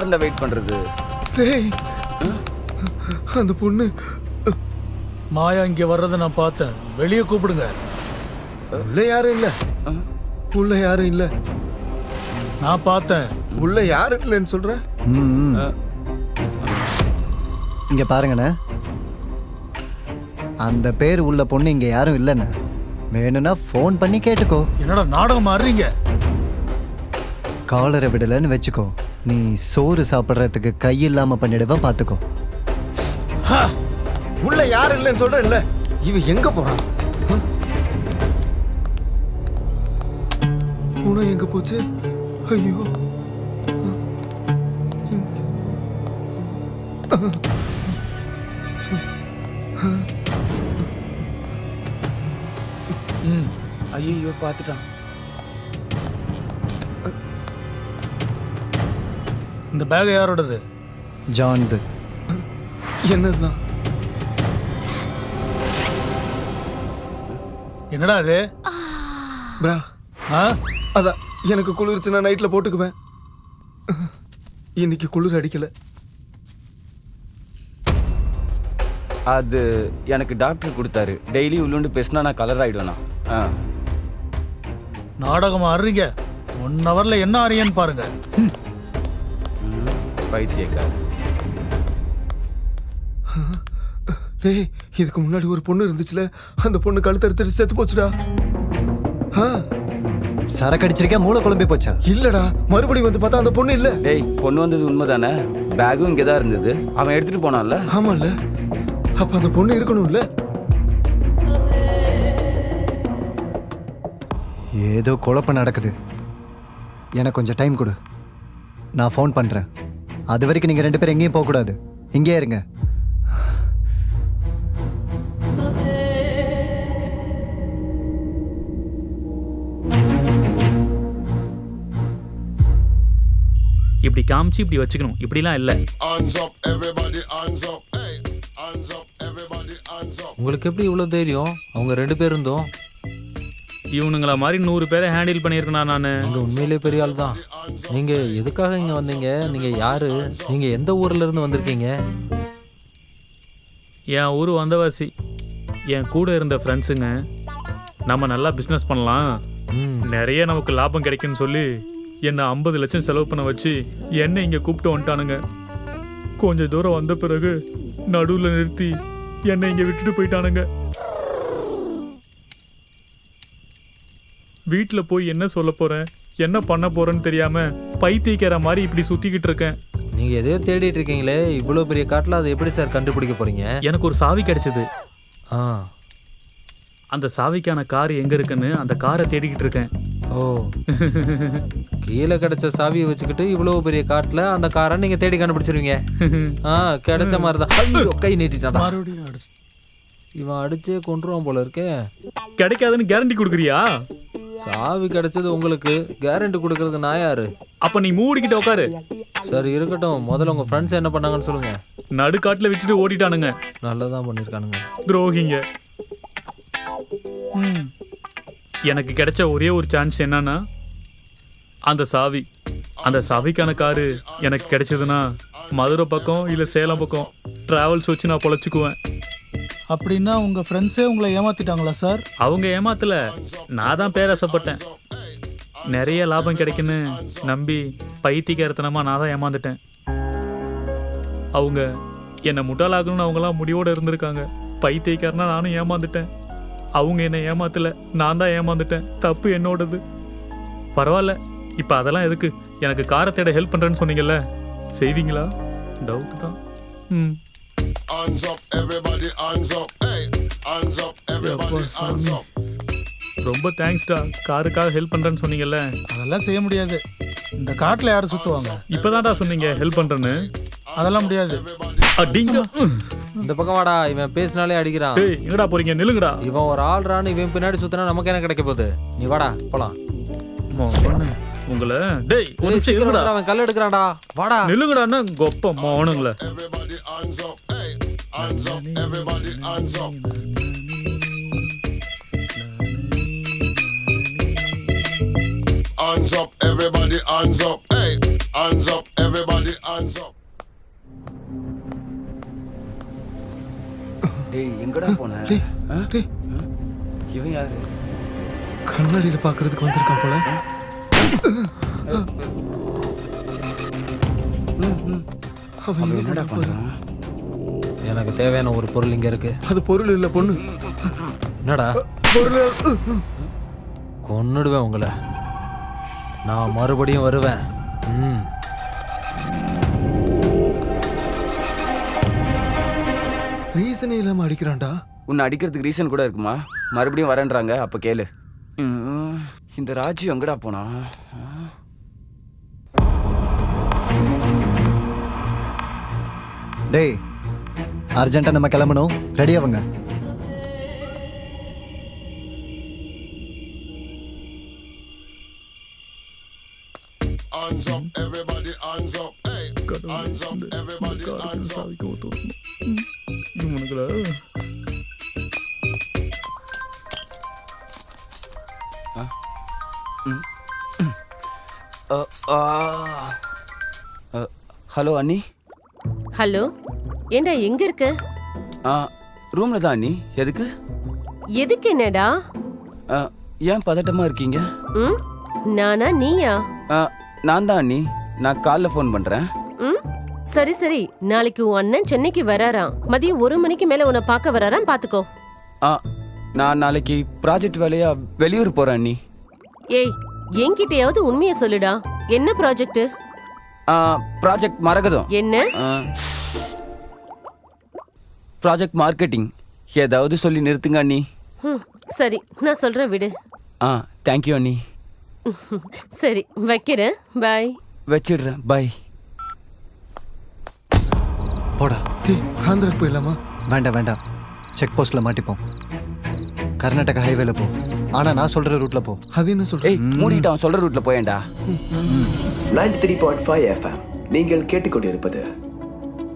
நேரம் வெயிட் பண்றது? டேய் அந்த பொண்ணு மாயா இங்க வர்றதை நான் பார்த்தேன். வெளியே கூப்பிடுங்க. உள்ள யாரும் இல்ல. உள்ள யாரும் இல்ல. நான் பார்த்தேன். உள்ள யாரும் இல்லைன்னு சொல்ற? இங்க பாருங்கண்ணே, அந்த பேர் உள்ள பொண்ணு இங்க யாரும் இல்லைண்ணே. வேணும்னா ஃபோன் பண்ணி கேட்டுக்கோ. என்னடா நாடகம் ஆடுறீங்க? காலரை விடலைன்னு வச்சுக்கோ, நீ சோறு சாப்பிட்றதுக்கு கை இல்லாம பண்ணிடுவ, பார்த்துக்கோ. உள்ள யாரும் இல்லைன்னு சொல்ற இல்ல. இவன் எங்க போறான்? பூனை எங்க போச்சு? ஐயோ, ஐயோ பார்த்துட்டான். இந்த பேக் யாரோடது? ஜான்து. என்னதுதான்? என்னடா அது? பிரா, அதான் எனக்கு குளிர்ச்சுன்னா நைட்ல போட்டுக்குவேன். இன்னைக்கு குளிர் அடிக்கல. அது எனக்கு டாக்டர் கொடுத்தாரு. டெய்லி உள்ளுண்டு பேசினா நான் கலர் ஆயிடுவேண்ணா. நாடகம் ஆடுறீங்க. 1 ஹவர்ல என்ன ஆறியன்னு பாருங்க. பைத்தியக்கார. டேய், இதுக்கு முன்னாடி ஒரு பொண்ணு இருந்துச்சுல, அந்த பொண்ணு கழுத்து எடுத்துட்டு செத்து போச்சுடா. சரக்கு அடிச்சிருக்கா, மூளை குழம்பி போச்சா? இல்லடா, மறுபடியும் வந்து பார்த்தா அந்த பொண்ணு இல்ல. டேய், பொண்ணு வந்தது உண்மைதானே? பேகும் இங்கே தான் இருந்தது. அவன் எடுத்துட்டு போனான்ல? ஆமால்ல. அப்ப அந்த பொண்ணு இருக்கணும்ல. ஏதோ குழப்பம் நடக்குது. எனக்கு கொஞ்சம் டைம் கொடு, நான் ஃபோன் பண்றேன். அது வரைக்கும் நீங்க 2 பேரும் எங்கேயும் போகக்கூடாது, இங்கே இருங்க. இப்படி காமிச்சு இப்படி வச்சுக்கணும், இப்படிலாம் இல்லை. உங்களுக்கு எப்படி இவ்வளோ தைரியம்? அவங்க 2 பேர் இருந்தோம். இவனுங்கள மாதிரி 100 பேரை ஹேண்டில் பண்ணியிருக்கேனா நான்? நீங்கள் உண்மையிலே பெரிய ஆள் தான். நீங்கள் எதுக்காக இங்கே வந்தீங்க? நீங்கள் யாரு? நீங்கள் எந்த ஊர்ல இருந்து வந்திருக்கீங்க? என் ஊர் வந்தவாசி. என் கூட இருந்த ஃப்ரெண்ட்ஸுங்க நம்ம நல்லா பிஸ்னஸ் பண்ணலாம், நிறைய நமக்கு லாபம் கிடைக்குன்னு சொல்லி என்னை 50 லட்சம் செலவு பண்ண வச்சு என்னை இங்கே கூப்பிட்டு வந்துட்டானுங்க. கொஞ்சம் தூரம் வந்த பிறகு நடுவில் நிறுத்தி என்னை இங்கே விட்டுட்டு போயிட்டானுங்க. வீட்டில் போய் என்ன சொல்ல போகிறேன், என்ன பண்ண போகிறேன்னு தெரியாமல் பைத்தியக்கிற மாதிரி இப்படி சுற்றிக்கிட்டு இருக்கேன். நீங்கள் எதையோ தேடிட்டு இருக்கீங்களே, இவ்வளோ பெரிய காட்டில் அதை எப்படி சார் கண்டுபிடிக்க போகிறீங்க? எனக்கு ஒரு சாவி கிடைச்சது. அந்த சாவிக்கான கார் எங்கே இருக்குன்னு அந்த காரை தேடிக்கிட்டு இருக்கேன். ஓ, கீழே கிடைச்ச சாவியை வச்சுக்கிட்டு இவ்வளோ பெரிய காட்டில் அந்த காரை நீங்கள் தேடி கண்டுபிடிச்சிருவீங்க. கிடைச்ச மாதிரி தான். ஐயோ, கை நீட்டிட்டான். இவன் அடிச்சே கொண்டுருவான் போல இருக்கே. கிடைக்காதுன்னு கேரண்டி கொடுக்குறியா? சாவி கிடைச்சது உங்களுக்கு, கேரண்டி கொடுக்கறது நான் யாரு? அப்ப நீ மூடிக்கிட்ட உட்காரு. சரி இருக்கட்டும், முதல்ல உங்க ஃப்ரெண்ட்ஸ் என்ன பண்ணாங்கன்னு சொல்லுங்க. நடுக்காட்டுல விட்டுட்டு ஓடிட்டானுங்க. நல்லதான் பண்ணிருக்கானுங்க. துரோகிங்க. எனக்கு கிடைச்ச ஒரே ஒரு சான்ஸ் என்னன்னா அந்த சாவி. அந்த சாவிக்கான காரு எனக்கு கிடைச்சதுன்னா மதுரை பக்கம் இல்லை சேலம் பக்கம் டிராவல்ஸ் வச்சு நான் பொழைச்சிக்குவேன். அப்படின்னா உங்க ஃப்ரெண்ட்ஸே உங்களை ஏமாத்திட்டாங்களா சார்? அவங்க ஏமாத்தல, நான் தான் பேராசைப்பட்டேன். நிறைய லாபம் கிடைக்குன்னு நம்பி பைத்தியக்காரத்தனமா நான் தான் ஏமாந்துட்டேன். அவங்க என்னை முட்டாளாகணும்னு அவங்களாம் முடிவோடு இருந்திருக்காங்க. பைத்தியக்காரனா நானும் ஏமாந்துட்டேன். அவங்க என்னை ஏமாத்தல, நான் தான் ஏமாந்துட்டேன். தப்பு என்னோடது. பரவாயில்ல, இப்போ அதெல்லாம் எதுக்கு? எனக்கு காரை தேட ஹெல்ப் பண்ணுறேன்னு சொன்னீங்கல்ல, செய்வீங்களா? டவுட் தான். Hands up, everybody, hands up. Hey, hands up, everybody, hands up. ரொம்ப தேங்க்ஸ்டா, காருக்காக ஹெல்ப் பண்ணுறேன்னு சொன்னீங்கல்ல. அதெல்லாம் செய்ய முடியாது. இந்த காட்டில் யாரும் சுற்றுவாங்க? இப்போதான்டா சொன்னீங்க ஹெல்ப் பண்ணுறேன்னு. அதெல்லாம் முடியாது. இந்த பக்கம் வாடா, இவன் பேசினாலே அடிக்கிறான். எங்கடா போறீங்க? நில்லுங்கடா. இவன் ஒரு ஆள்றான்னு இவன் பின்னாடி சுத்தினா நமக்கு என்ன கிடைக்க போகுது? நீ வாடா போலாம். உங்களை டேய் ஒரு நிமிஷம் இருங்கடா. அவன் கல் எடுக்கறான்டா. வாடா. நில்லுங்கடான்னா கொப்ப மோனுங்களே. Everybody, hands up. Hey, hands up, everybody, hands up. Hands up, everybody, hands up. Hey, hands up, everybody. everybody hands up. டேய் எங்கடா போன? இவன் யாரு? கண்ணாடியில் பார்க்கறதுக்கு வந்திருக்கான் போல. அவன் என்னடா பண்றான்? எனக்கு தேவையான ஒரு பொருள் இங்க இருக்கு. அது பொருள் இல்ல பொண்ணு. என்னடா பொருள்? கொன்னுடுவேன் உங்களை. நான் மறுபடியும் வருவேன். ரீசனே இல்லாம அடிக்கிறான்டா. உன்னை அடிக்கிறதுக்கு ரீசன் கூட இருக்குமா? மறுபடியும் வரேன்றாங்க, அப்ப கேளு. இந்த ராஜு எங்கடா போனா? டேய் அர்ஜென்ட்டா நம்ம கிளம்பணும். Ready ஆவுங்க. Hands up, everybody hands up. Hey, hands up, everybody hands up. Hello அண்ணி. ஹலோ, ஏண்டா எங்க இருக்க? ரூம்ல தான் அண்ணி. எதுக்கு? எதுக்கு என்னடா? ஏன் பதட்டமா இருக்கீங்க? நானா நீயா? நான் தான் அண்ணி. நான் காலைல ஃபோன் பண்றேன். சரி சரி, நாளைக்கு உன் அண்ணன் சென்னைக்கு வராராம். மதியம் 1 மணிக்கு மேல உன்னை பார்க்க வராராம், பாத்துக்கோ. நான் நாளைக்கு ப்ராஜெக்ட் வேலையா வெளியூர் போறேன் அண்ணி. ஏய், என்கிட்டயாவது உண்மையை சொல்லுடா. என்ன ப்ராஜெக்ட்? ப்ராஜெக்ட் மரகதம். என்ன ப்ராஜெக்ட் மார்க்கெட்டிங். ஏதாவது சொல்லி நிறுத்துங்க அண்ணி. சரி, நான் சொல்றேன், விடு. தேங்க்யூ அண்ணி. சரி, வைக்கிறேன். பாய். வச்சிடுறேன். பாய். போடா. ஆந்திராக்கு போயிடலாமா? வேண்டாம் வேண்டாம், செக் போஸ்ட்ல மாட்டிப்போம். கர்நாடகா ஹைவேல போ. ஆனா நான் சொல்ற ரூட்ல போ. அது என்ன சொல்ற? மூடிட்டு அவன் சொல்ற ரூட்ல போயேன்டா. 93.5 FM நீங்கள் கேட்டுக்கொண்டிருப்பது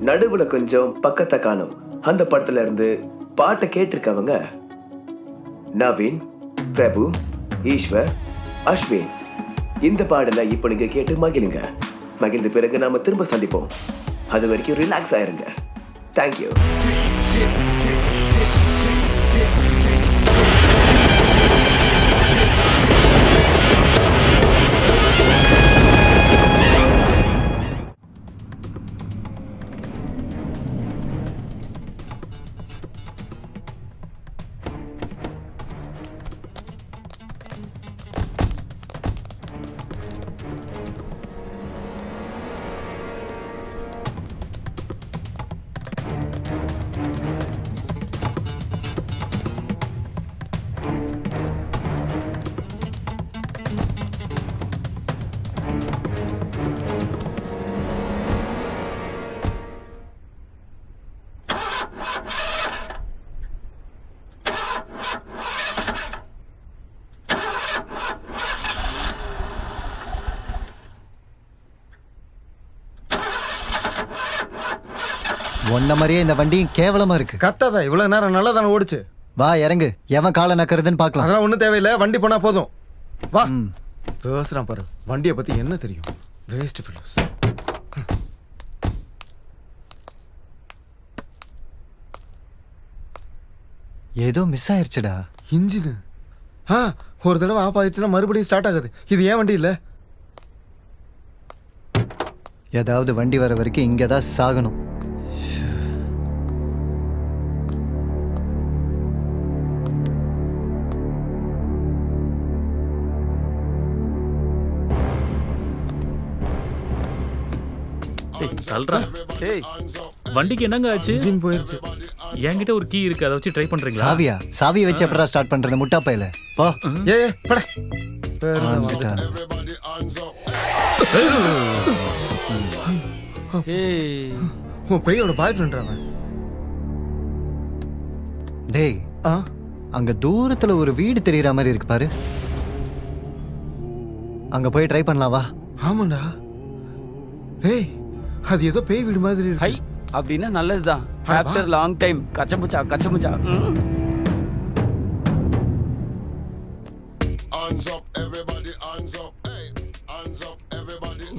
நடுவுல கொஞ்சம் பக்கத்தை காணும். அந்த படத்துல இருந்து பாட்டை கேட்டிருக்கவங்க நவீன், பிரபு, ஈஸ்வர், அஸ்வின். இந்த பாடலை இப்போ நீங்க கேட்டு மகிழுங்க. மகிழ்ந்த பிறகு நாம திரும்ப சந்திப்போம். அது வரைக்கும் ரிலாக்ஸ் ஆயிருங்க. தேங்க்யூ. ஒன்ன மாதிரியே இந்த வண்டியும் கேவலமா இருக்கு. கத்தாதா, இவ்வளவு நேரம் நல்லா தானே ஓடிச்சு. வா இறங்கு, எவன் காலை நக்கறதுன்னு பார்க்கலாம். அதெல்லாம் ஒன்றும் தேவையில்லை, வண்டி போனா போதும். வா. பேசுறான் பாரு, வண்டியை பத்தி என்ன தெரியும்? Waste fellows. ஏதோ மிஸ் ஆயிருச்சுடா. இன்ஜின் ஒரு தடவை ஆஃப் ஆயிடுச்சுன்னா மறுபடியும் ஸ்டார்ட் ஆகுது. இது ஏன் வண்டி இல்லை? ஏதாவது வண்டி வர வரைக்கும் இங்கே தான் சாகணும். வண்டிக்கு என்னங்க ஆச்சு? போயிருச்சு. என்கிட்ட ஒரு கீ இருக்கு, அதை வச்சு ட்ரை பண்றீங்களா? சாவியா? சாவியை வச்சு எப்படா ஸ்டார்ட் பண்றது? முட்டா பையல. போ. பட. உன் பையோட பாய் ஃப்ரெண்ட் அவன். டேய், அங்க தூரத்துல ஒரு வீடு தெரியற மாதிரி இருக்கு பாரு. அங்க போய் ட்ரை பண்ணலாம், வா. ஆமாண்டா. டேய், அது ஏதோ பேய் வீடு மாதிரி இருக்கு. ஹை, அப்படின்னா நல்லதுதான். After long time. கச்சமுச்சா கச்சமுச்சா.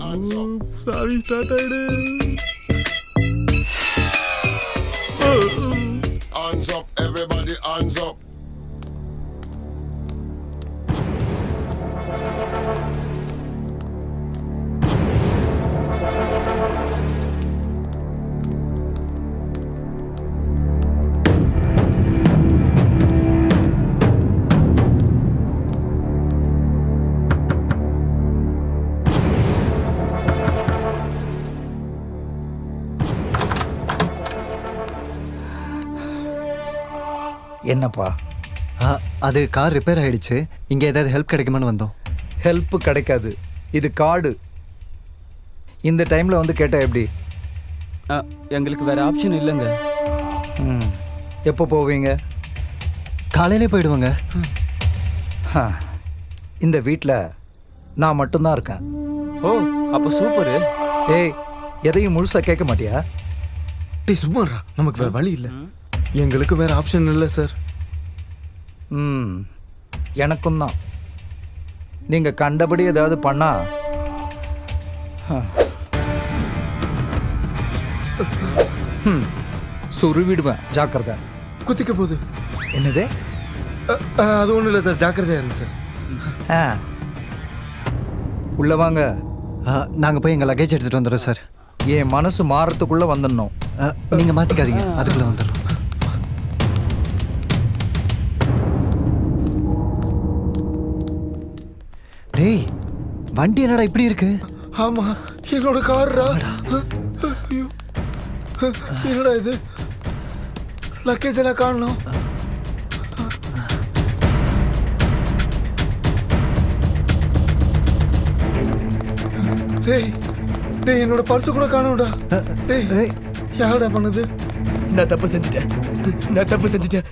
hands up. சாவி ஸ்டார்ட் ஆயிடு. Hands up, everybody, hands up. என்னப்பா? அது கார் ரிப்பேர் ஆயிடுச்சு. இங்கே ஏதாவது ஹெல்ப் கிடைக்குமான்னு வந்தோம். ஹெல்ப் கிடைக்காது, இது காடு. இந்த டைமில் வந்து கேட்டால் எப்படி? எங்களுக்கு வேற ஆப்ஷன் இல்லைங்க. எப்போ போவீங்க? காலையிலே போயிடுவாங்க. இந்த வீட்டில் நான் மட்டும்தான் இருக்கேன். ஓ, அப்போ சூப்பரு. ஏய், எதையும் முழுசாக கேட்க மாட்டியா? டேய் சும்மாடா, நமக்கு வேற வழி இல்லை. எங்களுக்கு வேற ஆப்ஷன் இல்லை சார். எனக்கும் தான். நீங்கள் கண்டபடி ஏதாவது பண்ணா சுருவிடுவேன், ஜாக்கிரதை. குத்திக்க போகுது. என்னது? அது ஒன்றும் இல்லை சார், ஜாக்கிரதையா இருங்க சார். உள்ள வாங்க. நாங்கள் போய் எங்கள் லக்கேஜ் எடுத்துகிட்டு வந்துடுறோம் சார். என் மனசு மாறத்துக்குள்ளே வந்துடணும். நீங்கள் மாற்றிக்காதீங்க, அதுக்குள்ளே வந்துடுறோம். டேய், வண்டி என்னடா இப்படி இருக்கு? ஆமா, என்னோட கார்ரா. ஐயோ, என்னடா இது? லக்கேஜ் எல்லாம் காணோம். டேய் டேய், என்னோட பர்ஸ் கூட காணோம்டா. டேய் யாரடா பண்ணது? நான் தப்பு செஞ்சுட்டேன். நான் தப்பு செஞ்சுட்டேன்.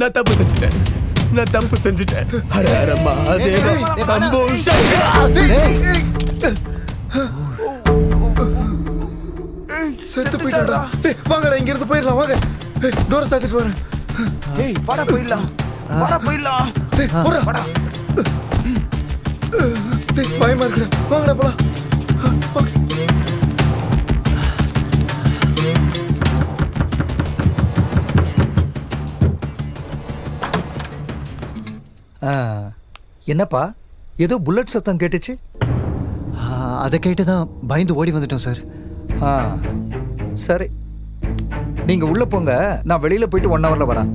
நான் தப்பு செஞ்சுட்டேன். நான் தப்பு செஞ்சுட்டேன். ஹர ஹர மகாதேவ சம்போ. செத்து போயிட்டாடா. டேய் வாங்கடா, இங்க இருந்து போயிடலாம். வாங்க. டோரை சாத்திட்டு வரேன். ஏய் வாடா போயிடலாம். வாடா போயிடலாம். டேய் போடா. வாடா. டேய் பயமா இருக்குடா. வாங்கடா போலாம். என்னப்பா, ஏதோ புல்லட் சத்தம் கேட்டுச்சு. அதை கேட்டு தான் பயந்து ஓடி வந்துட்டோம் சார். சரி, நீங்கள் உள்ளே போங்க, நான் வெளியில் போயிட்டு 1 ஹவரில் வரேன்.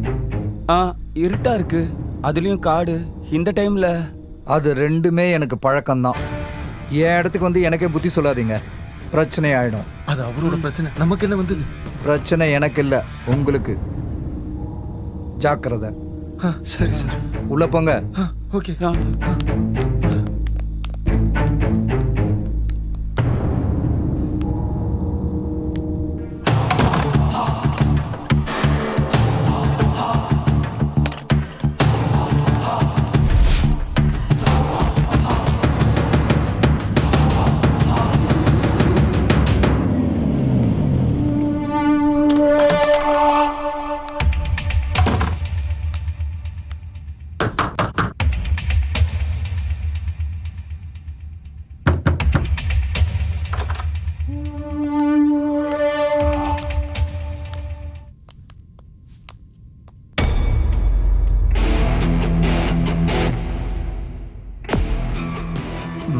இருட்டா இருக்கு, அதுலேயும் காடு இந்த டைமில். அது ரெண்டுமே எனக்கு பழக்கம்தான். என் இடத்துக்கு வந்து எனக்கே புத்தி சொல்லாதீங்க, பிரச்சனை ஆகிடும். அது அவரோட பிரச்சனை, நமக்கு என்ன வந்தது? பிரச்சனை எனக்கு இல்லை, உங்களுக்கு. ஜாக்கிரதை. சரி சார், உள்ள போங்க. ஓகே.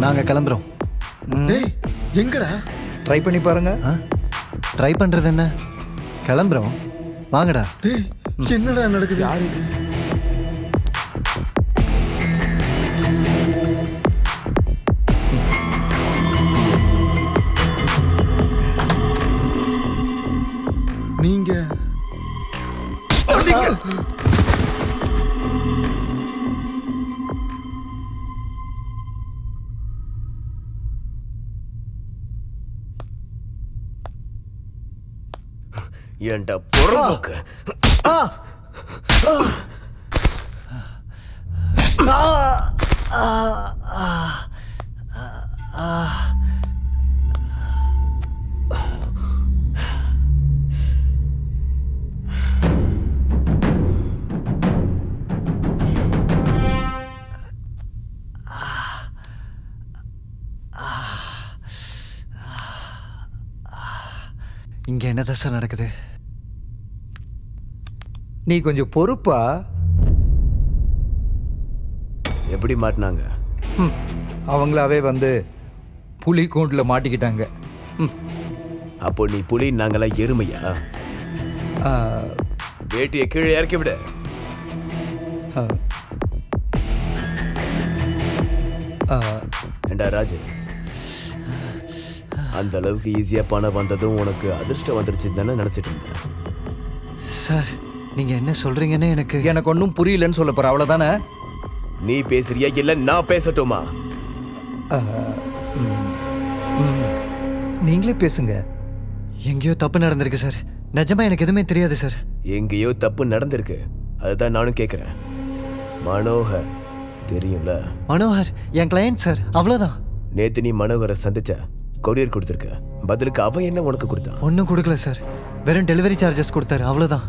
நாங்கள் கிளம்புறோம். டேய் எங்கடா? ட்ரை பண்ணி பாருங்க. ட்ரை பண்ணுறது என்ன? கிளம்புறோம், வாங்கடா. டேய் என்னடா நடக்குது? யாரு இது? நீங்க ஏன்டா பொறுப்புக்கு? இங்கே என்னதான் சார் நடக்குது? நீ கொஞ்சம் பொறுப்பா. எப்படி மாட்டினாங்க? அவங்களாவே வந்து புலி கூண்டில் மாட்டிக்கிட்டாங்க. அப்போ நீ புலி, நாங்களாம் எருமையா? வேட்டியை கீழே இறக்கி விட. ஏண்டா ராஜு, அந்த அளவுக்கு ஈஸியா பணம் வந்ததும் உனக்கு அதிர்ஷ்டம் வந்துருச்சு தானே நினைச்சிட்டு இருந்தேன். சார் நீங்க என்ன சொல்றீங்கன்னு எனக்கு ஒன்றும் புரியலன்னு சொல்ல போற, அவ்வளவுதானே? நீ பேசுறியா இல்ல நான் பேசட்டுமா? நீங்களே பேசுங்க. எங்கேயோ தப்பு நடந்திருக்கு சார். நிஜமா எனக்கு எதுவுமே தெரியாது சார். எங்கேயோ தப்பு நடந்திருக்கு, அதுதான் நானும் கேட்குறேன். மனோகர் தெரியும்ல? மனோகர் என் கிளையண்ட் சார், அவ்வளோதான். நேத்து நீ மனோகரை சந்திச்ச, கொரியர் கொடுத்துருக்க. பதிலுக்கு அவன் என்ன உனக்கு கொடுத்தான்? ஒன்றும் கொடுக்கல சார், வெறும் டெலிவரி சார்ஜஸ் கொடுத்தாரு, அவ்வளோதான்.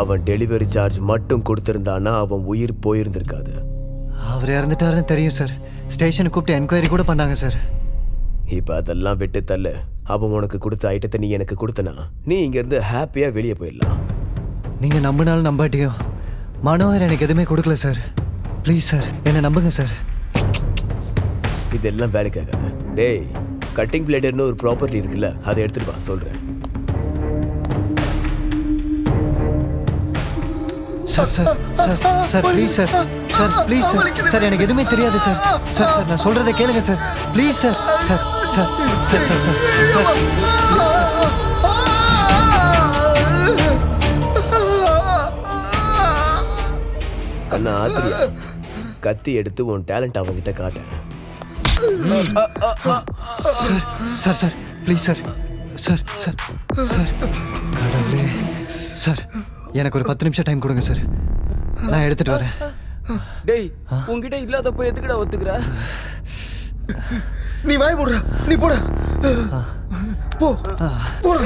அவன் டெலிவரி சார்ஜ் மட்டும் கொடுத்துருந்தானா அவன் உயிர் போயிருந்திருக்காது. அவர் இறந்துட்டாருன்னு தெரியும் சார். ஸ்டேஷனுக்கு கூப்பிட்டு என்கொயரி கூட பண்ணாங்க சார். இப்போ அதெல்லாம் விட்டு தள்ளு. அவன் உனக்கு கொடுத்த ஐட்டத்தை நீ எனக்கு கொடுத்தனா நீ இங்கேருந்து ஹாப்பியாக வெளியே போயிடலாம். நீங்கள் நம்பினாலும் நம்பாட்டியும் மனோகர் எனக்கு எதுவுமே கொடுக்கல சார். ப்ளீஸ் சார், என்னை நம்புங்க சார். இதெல்லாம் வேலைக்காகாது. டேய், கட்டிங் பிளேடர்னு ஒரு ப்ராப்பர்ட்டி இருக்குல்ல, அதை எடுத்துட்டு வா சொல்கிறேன். Sir sir sir sir please sir, sir please sir, sir எனக்கு எதுவுமே தெரியாது சார். சார் சார் நான் சொல்கிறத கேளுங்க sir, please sir. Sir sir sir sir sir sir please sir. கண்ணா ஆத்திரியா, கத்தி எடுத்து உன் டேலண்ட் அவங்கிட்ட காட்டேன். Sir sir please sir, sir sir sir கடவுளே. சார் எனக்கு ஒரு 10 நிமிஷம் டைம் கொடுங்க சார், நான் எடுத்துட்டு வரேன். டேய், உன்கிட்ட இல்லாதப்ப எதுக்குடா ஒத்துக்கிற? நீ வாய் போடுற, நீ போட போ போட.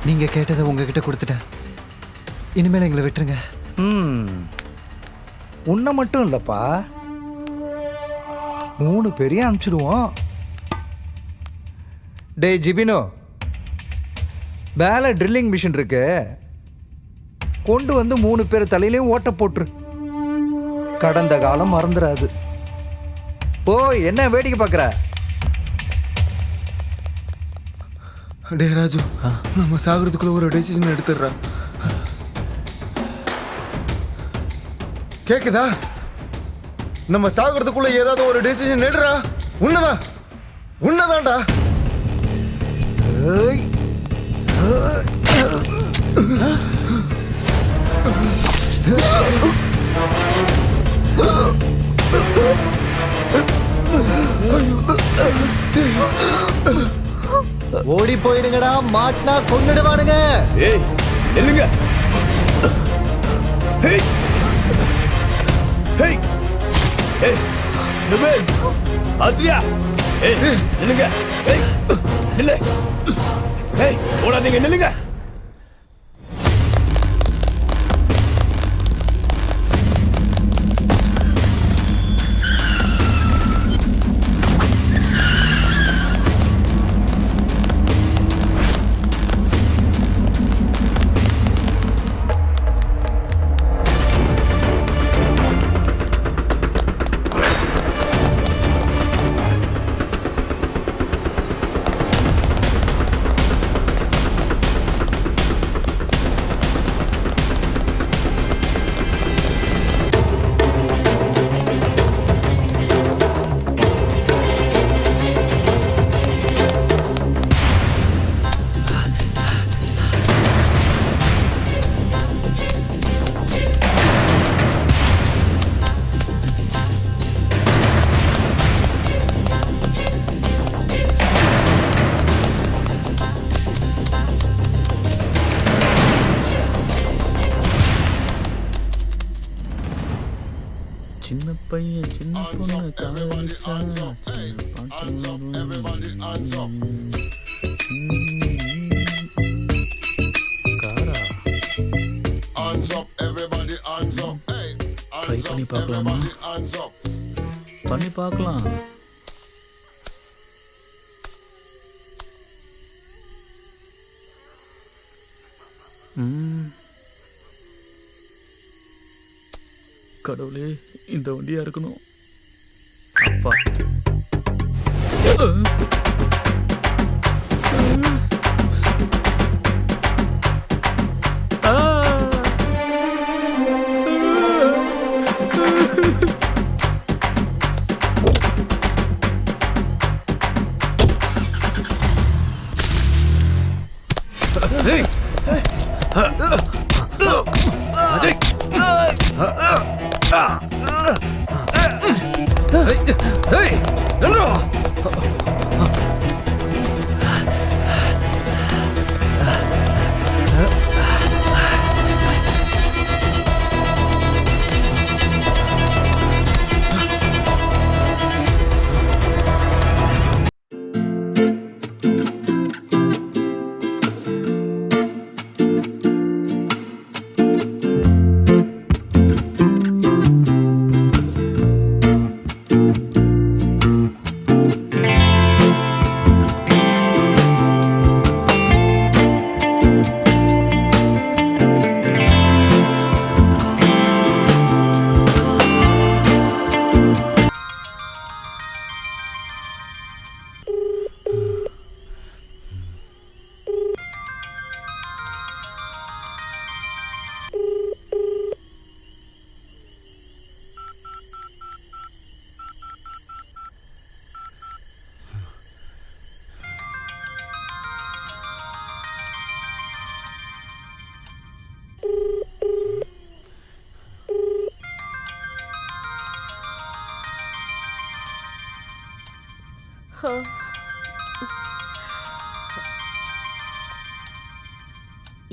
நீங்கள் கேட்டதை உங்ககிட்ட கொடுத்துட்டேன், இனிமேல் எங்களை விட்டுருங்க. உன்னை மட்டும் இல்லைப்பா, 3 பேரையும் அனுப்பிச்சிடுவோம். டேய் ஜிபினோ, மேலே ட்ரில்லிங் மிஷின் இருக்கு, கொண்டு வந்து 3 பேர் தலையிலையும் ஓட்ட போட்டுரு. கடந்த காலம் மறந்துடாது. ஓ, என்ன வேடிக்கை பார்க்குற? டே ராஜு, நம்ம சாகிறதுக்குள்ள ஒரு டெசிஷன் எடுத்துடுறா. கேக்குதா? நம்ம சாகிறதுக்குள்ள ஏதாவது ஒரு டெசிஷன் எடுறா. உன்னதான் உன்னதான்டா. ஓடி போயிடுங்கடா, மாட்டினா கொன்னுடுவானுங்க. ஏய் நில்லுங்க. ஏய் ஏய் ஏய் நில்லுங்க. ஆத்ரியா, ஏய் நில்லுங்க. ஏய் நில்லு. ஏய் ஓடாதீங்க, நில்லுங்க. சின்ன பையன் சின்ன பொண்ணு காதலிச்சா காரா ட்ரை பண்ணி பார்க்கலாமா? பண்ணி பார்க்கலாம். கடவுளே, இந்த வண்டியா இருக்கணும். அப்பா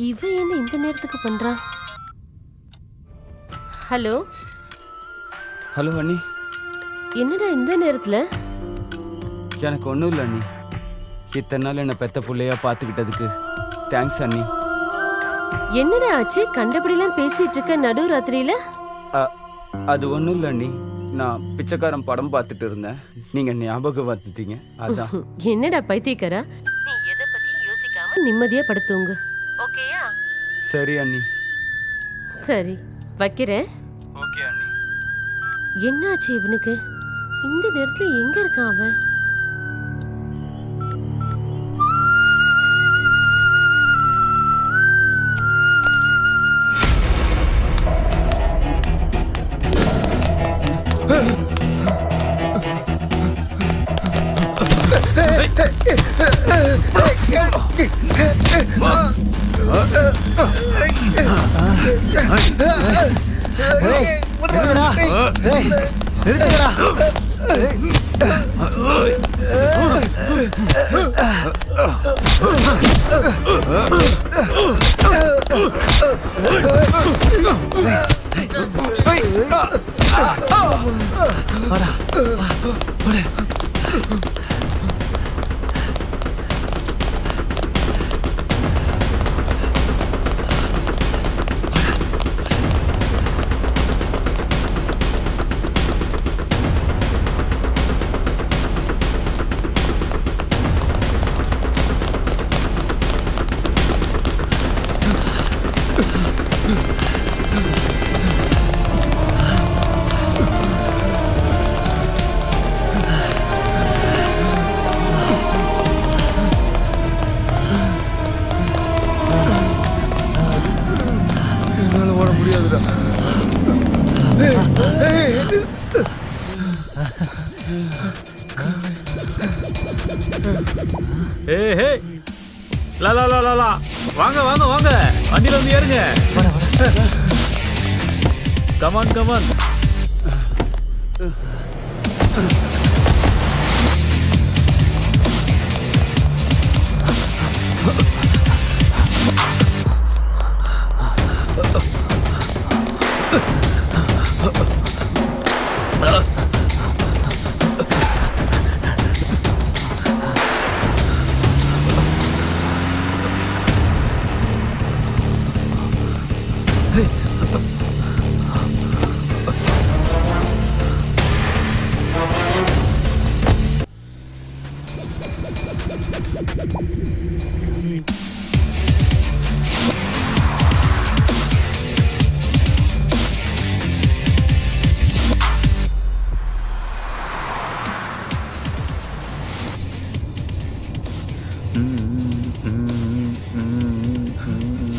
இவன் என்ன இந்த நேரத்துக்கு பண்றான்? ஹலோ ஹலோ அண்ணி. என்னடா இந்த நேரத்துல? எனக்கு ஒன்றும் இல்லை அண்ணி. இத்தனை நாள் என்னை பெத்த பிள்ளையா பார்த்துக்கிட்டதுக்கு தேங்க்ஸ் அண்ணி. என்னடா ஆச்சு? கண்டபடிலாம் பேசிட்டு இருக்க நடு ராத்திரியில? அது ஒன்றும் இல்லை அண்ணி. நான் பிச்சைக்காரன் படம் பார்த்துட்டு இருந்தேன். நீங்க ஞாபகம் வந்துட்டீங்க, அதான். என்னடா பைத்தியக்காரா, நீ எதை பத்தி யோசிக்காம நிம்மதியா படுத்துங்க. ஓகேயா? சரி அண்ணி. சரி வைக்கிறேன். ஓகே அண்ணி. என்னாச்சு இவனுக்கு? இந்த நேரத்துல எங்க இருக்கான் அவன்? வாங்க வாங்க வாங்க, வண்டியில வந்து ஏறுங்க. Come on come on.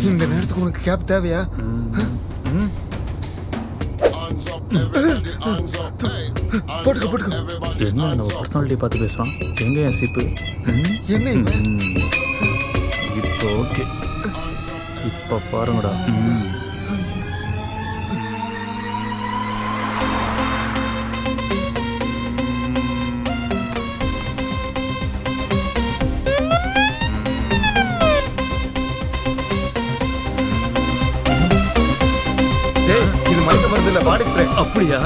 இந்த நேரத்துக்கு உனக்கு கேப் தேவையா? போட்டுக்க போட்டுக்க. என்ன நம்ம பர்சனாலிட்டி பார்த்து பேசுகிறான்? எங்கே என் சிப்பு? என்ன இப்போ ஓகே, இப்போ பாருங்கடா. இது மருந்து மருந்து இல்ல, பாடி ஸ்ப்ரே. அப்படியா?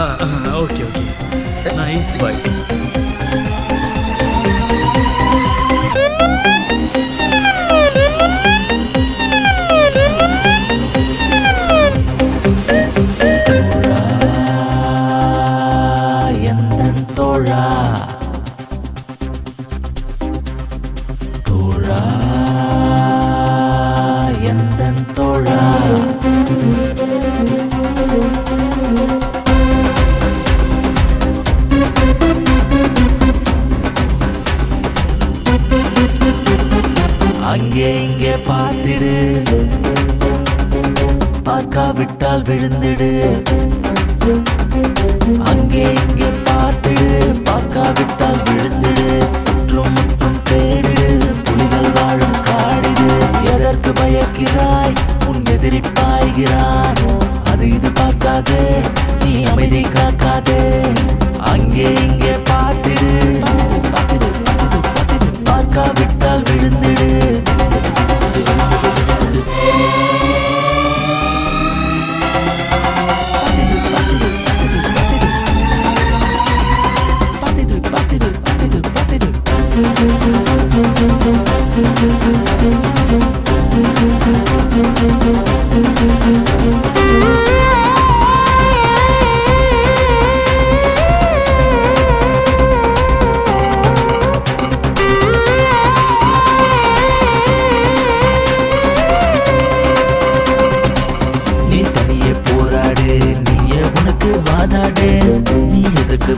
ஓகே ஓகே, நைஸ் பாய். அங்கே இங்கே பார்த்திடு, பார்க்காவிட்டால் விழுந்திடு. அங்கே இங்கே பார்த்திடு, பார்க்காவிட்டால் விழுந்திடு. சுற்றும் முற்றும் தேடிடு, புலிகள் வாழும் காடிது. எதற்கு பயக்கிறாய்? உன் எதிரி பாய்கிறான். அது இது பார்க்காதே, நீ அமைதி காக்காதே. அங்கே இங்கே பார்த்திடு, பார்க்காவிட்டால் விழுந்திடு.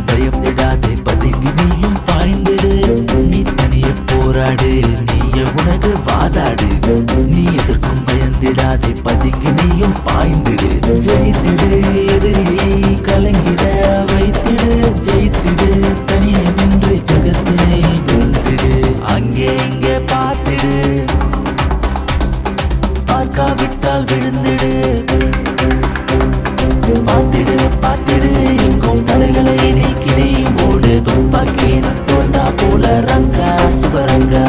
பயப்படாதே, பதுங்கி நீயும் பாய்ந்திடு. நீ தனியே போராடு, நீயே உனக்கு வாதாடு. நீ எதற்கும் பயந்திடாதே, பதுங்கி நீயும் பாய்ந்திடு. ஜெயித்திடு, எதிரியை கலங்கிட வைத்திடு. ஜெயித்திடு, தனியே நின்று ஜகத்தினை வென்றிடு. அங்கே இங்கே பார்த்திடு, பார்க்காவிட்டால் விழுந்திடு. பார்த்திடு பார்த்திடு, எங்கும் தடைகளை நீக்கி நீ ஓடு. துப்பாக்கி நத்தோண்டா போல ரங்கா சுபரங்கா.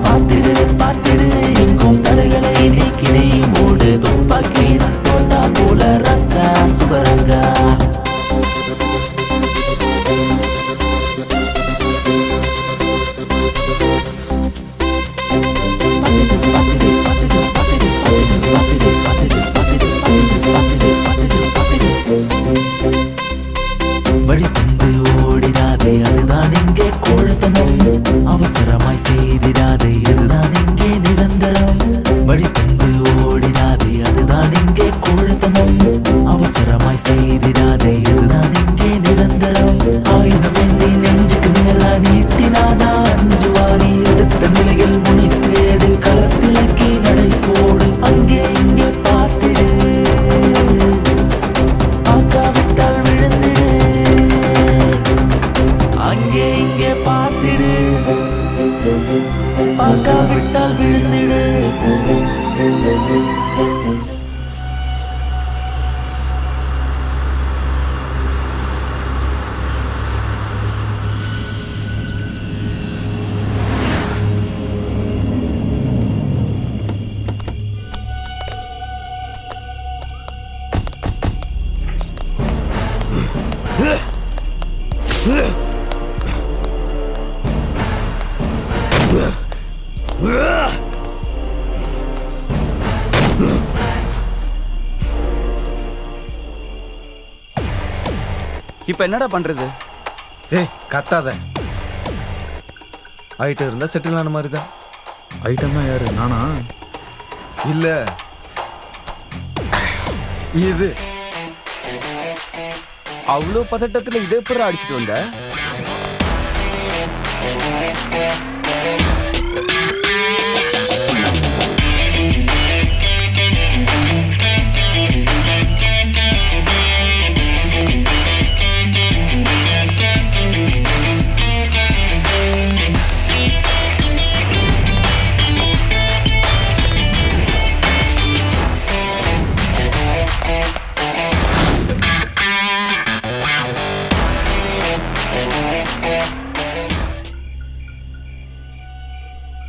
பார்த்திடு பார்த்திடு, எங்கும் தடைகளை நீக்கி நீ ஓடு. துப்பாக்கி நத்தோண்டா போல ரங்கா சுபரங்கா. வழிபந்து ஓடிடாதே, அதுதான் இங்கே கோழத்தனம். அவசரமாய் செய்திடாதே, இதுதான் இங்கே நிரந்தரம். வழிபந்து ஓடிடாதே, அதுதான் இங்கே கோழத்தனம். அவசரமாய் செய்திடாதே, இதுதான் இங்கே நிரந்தரம். ஆயுதம் என்னை நெஞ்சுக்கு மேலா நீட்டினானா அஞ்சுவாரி. எடுத்த நிலையில் முனை தேடு, களத்திலக்கி நடை போடு. அங்கே இங்கே பார்த்திடு, பார்க்காவிட்டால் விழுந்திடு. அங்கே இங்கே பார்த்திடு, பார்க்காவிட்டால் விழுந்திடு. இப்ப என்னடா பண்றது? ஏய் கத்தாத. ஐட்டம் இருந்தா செட்டில் ஆன மாதிரி தான். ஐட்டம்னா யாரு? நானா? இல்ல இது. அவ்வளோ பதட்டத்துல இதை எப்படி அடிச்சிட்டு வந்த?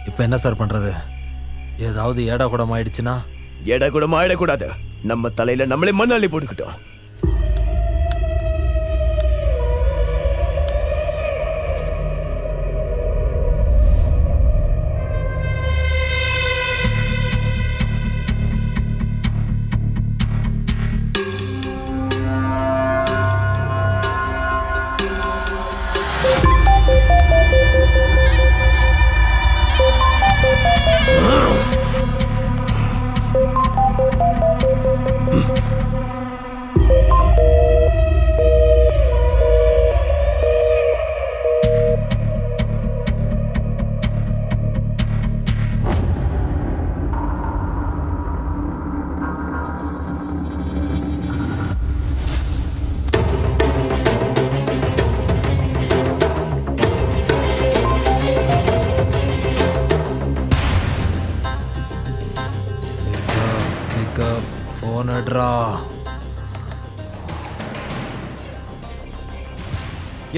இப்போ என்ன சார் பண்றது? ஏதாவது ஏடா கூடம் ஆயிடுச்சுன்னா? எடை கூட ஆயிடக்கூடாது. நம்ம தலையில நம்மளே மண் அள்ளி போட்டுக்கிட்டோம்.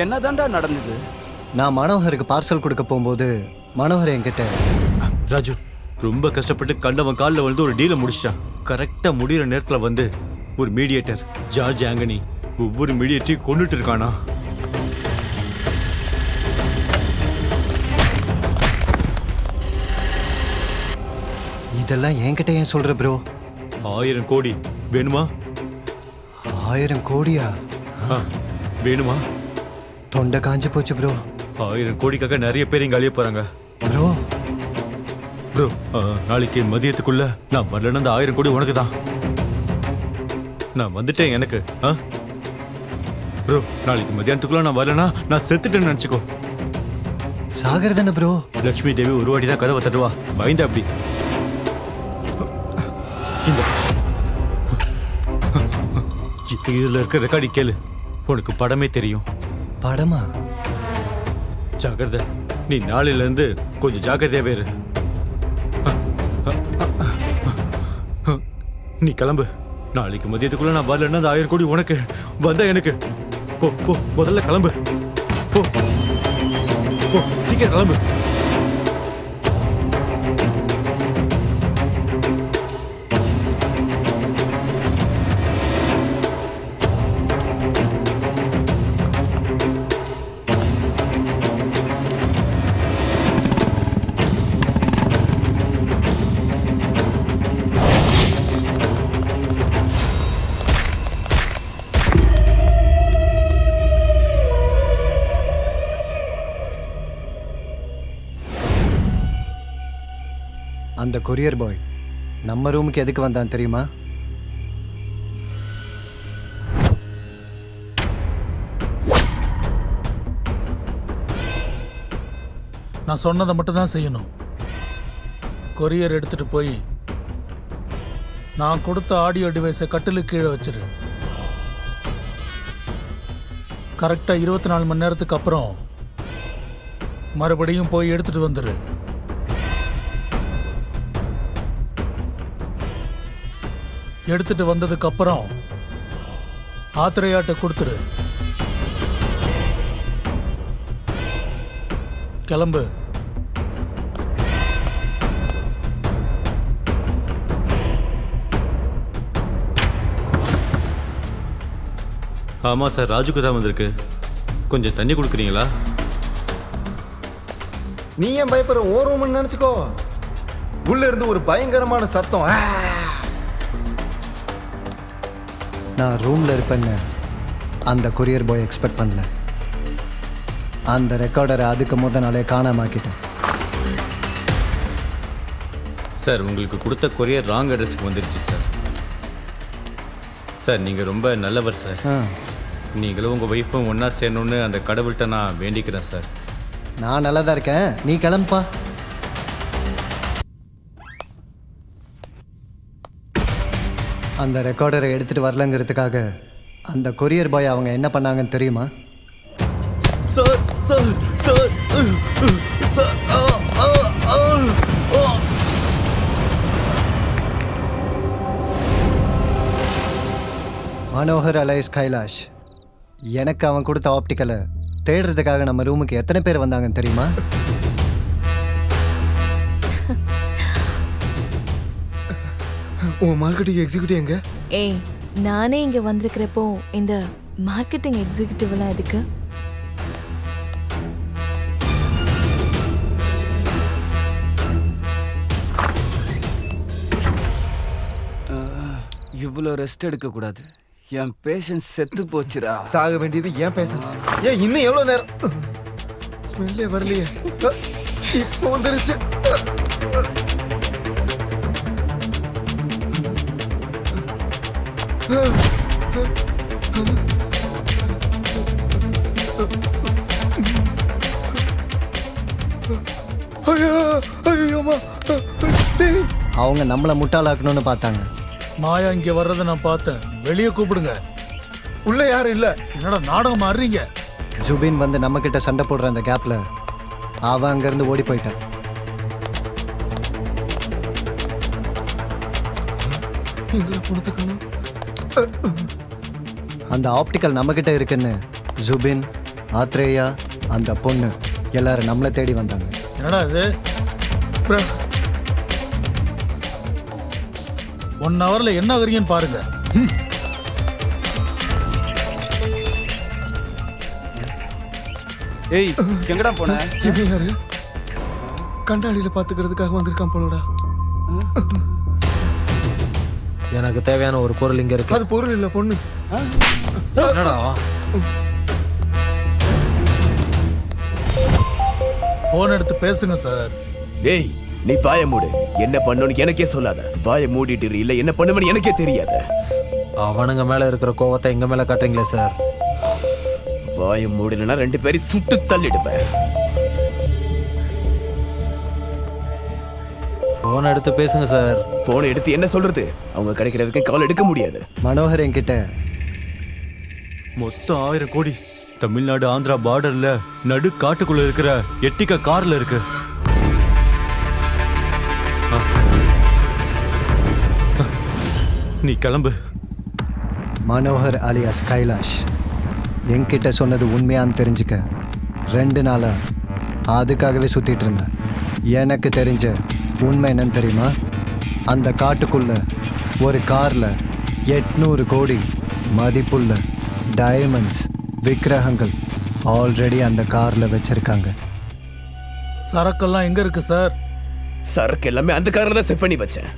என்னதான்டா நடந்தது? நான் மனோகருக்கு பார்சல் கொடுக்க போகும்போது மனோகர் என்கிட்ட, ராஜு ரொம்ப கஷ்டப்பட்டு கண்டவன் காலில் வந்து ஒரு டீலை முடிச்சிட்டான். கரெக்டாக முடிகிற நேரத்தில் வந்து ஒரு மீடியேட்டர் ஜார்ஜ் ஆங்கனி ஒவ்வொரு மீடியேட்டரையும் கொண்டுட்டு இருக்கானா. இதெல்லாம் என்கிட்ட ஏன் சொல்ற ப்ரோ? 1000 கோடி வேணுமா? 1000 கோடியா? வேணுமா? தொண்டை காஞ்சு போச்சு ப்ரோ. 1000 கோடிக்காக நிறைய பேர் இங்கே அழிய போறாங்க ப்ரோ. ப்ரோ நாளைக்கு மதியத்துக்குள்ள நான் வரலன்னா அந்த 1000 கோடி உனக்கு தான். நான் வந்துட்டேன் எனக்கு. ப்ரோ நாளைக்கு மதியானத்துக்குள்ள நான் வரலன்னா நான் செத்துட்டேன்னு நினச்சிக்கோ. சாகர் ப்ரோ. லட்சுமி தேவி ஒரு வாட்டி தான் கதவை தட்டுவா. பயந்த அப்படி இதுல இருக்க ரெக்கார்டி கேளு. உனக்கு படமே தெரியும். படமா? ஜாக்கிரதை. நீ நாளையில இருந்து கொஞ்சம் ஜாக்கிரதையாவே இரு. நீ கிளம்பு. நாளைக்கு மதியத்துக்குள்ள நான் வரலன்னா அந்த 1000 கோடி உனக்கு வந்தா எனக்கு. போ போ முதல்ல கிளம்பு. போ போ சீக்கிரம் கிளம்பு. அந்த கொரியர் பாய் நம்ம ரூமுக்கு எதுக்கு வந்தான் தெரியுமா? நான் சொன்னதை மட்டும் தான் செய்யணும். கொரியர் எடுத்துட்டு போய் நான் கொடுத்த ஆடியோ டிவைஸை கட்டிலுக்கு கீழே வச்சிரு. கரெக்டாக 24 மணி நேரத்துக்கு அப்புறம் மறுபடியும் போய் எடுத்துட்டு வந்துரு. எடுத்துட்டு வந்ததுக்கு அப்புறம் ஆத்திரையாட்ட கொடுத்துரு. கிளம்பு. ஆமாம் சார், ராஜுக்கு தான் வந்திருக்கு. கொஞ்சம் தண்ணி கொடுக்குறீங்களா? நீ ஏன் பயப்படுற? ஓ ரூம்னு நினைச்சுக்கோ. உள்ள இருந்து ஒரு பயங்கரமான சத்தம். நான் ரூமில் இருப்பேன்னு அந்த கொரியர் பாய் எக்ஸ்பெக்ட் பண்ணல. அந்த ரெக்கார்டரை அதுக்கு முத நாளே காணாமாக்கிட்டேன். சார், உங்களுக்கு கொடுத்த கொரியர் ராங் அட்ரஸ்க்கு வந்துருச்சு சார். சார், நீங்கள் ரொம்ப நல்லவர் சார். நீங்களும் உங்கள் ஒய்ஃபும் ஒன்றா சேரணுன்னு அந்த கடவுள்கிட்ட நான் வேண்டிக்கிறேன் சார். நான் நல்லா தான் இருக்கேன், நீ கிளம்புப்பா. அந்த ரெக்கார்டரை எடுத்துகிட்டு வரலங்கிறதுக்காக அந்த கொரியர் பாய் அவங்க என்ன பண்ணாங்கன்னு தெரியுமா? Sir sir sir sir Manohar alias Kailash, எனக்கு அவன் கொடுத்த ஆப்டிக்கலை தேடுறதுக்காக நம்ம ரூமுக்கு எத்தனை பேர் வந்தாங்கன்னு தெரியுமா? ஓ மார்க்கெட்டிங் எக்ஸிக்யூட்டிவ் எங்க? ஏய், நானே இங்க வந்திருக்கிறப்போ இந்த மார்க்கெட்டிங் எக்ஸிக்யூட்டிவ்லாம் எதுக்கு? இவ்வளோ ரெஸ்ட் எடுக்க கூடாது. என் பேஷன்ஸ் செத்து போச்சுடா. சாக வேண்டியது ஏன் பேஷன்ஸ்? ஏன் இன்னும் எவ்வளோ நேரம்? ஸ்மெல்லே வரலையே. இப்போ வந்துருச்சு. அவங்க நம்மளை முட்டாளாக்கணும்னு பார்த்தாங்க. மாயா இங்க வர்றதை நான் பார்த்தேன். வெளியே கூப்பிடுங்க. உள்ள யாரும் இல்ல. என்னடா நாடகம் ஆடுறீங்க? ஜுபின் வந்து நம்ம கிட்ட சண்டை போடுற அந்த கேப்ல அவன் அங்கிருந்து ஓடி போயிட்டான். அந்த ஆப்டிக்கல் நம்ம கிட்ட இருக்குன்னு ஜுபின், ஆத்ரேயா, அந்த பொண்ணு எல்லாரும் நம்மளை தேடி வந்தாங்க. என்னடா இது? 1 ஹவர்ல என்ன ஆகுறீங்கன்னு பாருங்க. ஏய், எங்கடா போன? இவன் யாரு? கண்டாளியில பாத்துக்கிறதுக்காக வந்திருக்கான் போலடா. எனக்கு தேவையான ஒரு பொருள் இங்க இருக்கு. அது பொருள் இல்ல, பொண்ணு. என்னடா? போன் எடுத்து பேசுங்க சார். ஏய், நீ வாய மூடு. என்ன பண்ணணும்னு எனக்கே சொல்லாத. வாய மூடிட்டு இல்ல என்ன பண்ணுவேன்னு எனக்கே தெரியாத. அவனுங்க மேல இருக்கிற கோவத்தை எங்க மேல காட்டுறீங்களே சார். வாய மூடலனா 2 பேரையும் சுட்டு தள்ளிடுவேன். போன் எடுத்து பேசுங்க சார். போன் எடுத்து என்ன சொல்றது? அவங்க கிடைக்கிறதுக்கு கால் எடுக்க முடியாது. மனோகர் என்கிட்ட மொத்தம் 1000 கோடி தமிழ்நாடு ஆந்திரா பார்டர்ல நடு காட்டுக்குள்ள இருக்கிற எட்டிக்கா கார்ல இருக்கு. நீ கிளம்பு. மனோகர் அலியாஸ் கைலாஷ் என்கிட்ட சொன்னது உண்மையான்னு தெரிஞ்சுக்க 2 நாளா அதுக்காகவே சுத்திட்டு இருந்தேன். எனக்கு தெரிஞ்ச உண்மை என்னன்னு தெரியுமா? அந்த காட்டுக்குள்ள ஒரு கார்ல 800 கோடி மதிப்புள்ள டைமண்ட்ஸ் விக்கிரகங்கள் ஆல்ரெடி அந்த கார்ல வச்சிருக்காங்க. சரக்கெல்லாம் எங்க இருக்கு சார்? சரக்கு எல்லாமே அந்த கார்ல தான் செட் பண்ணி வச்சேன்.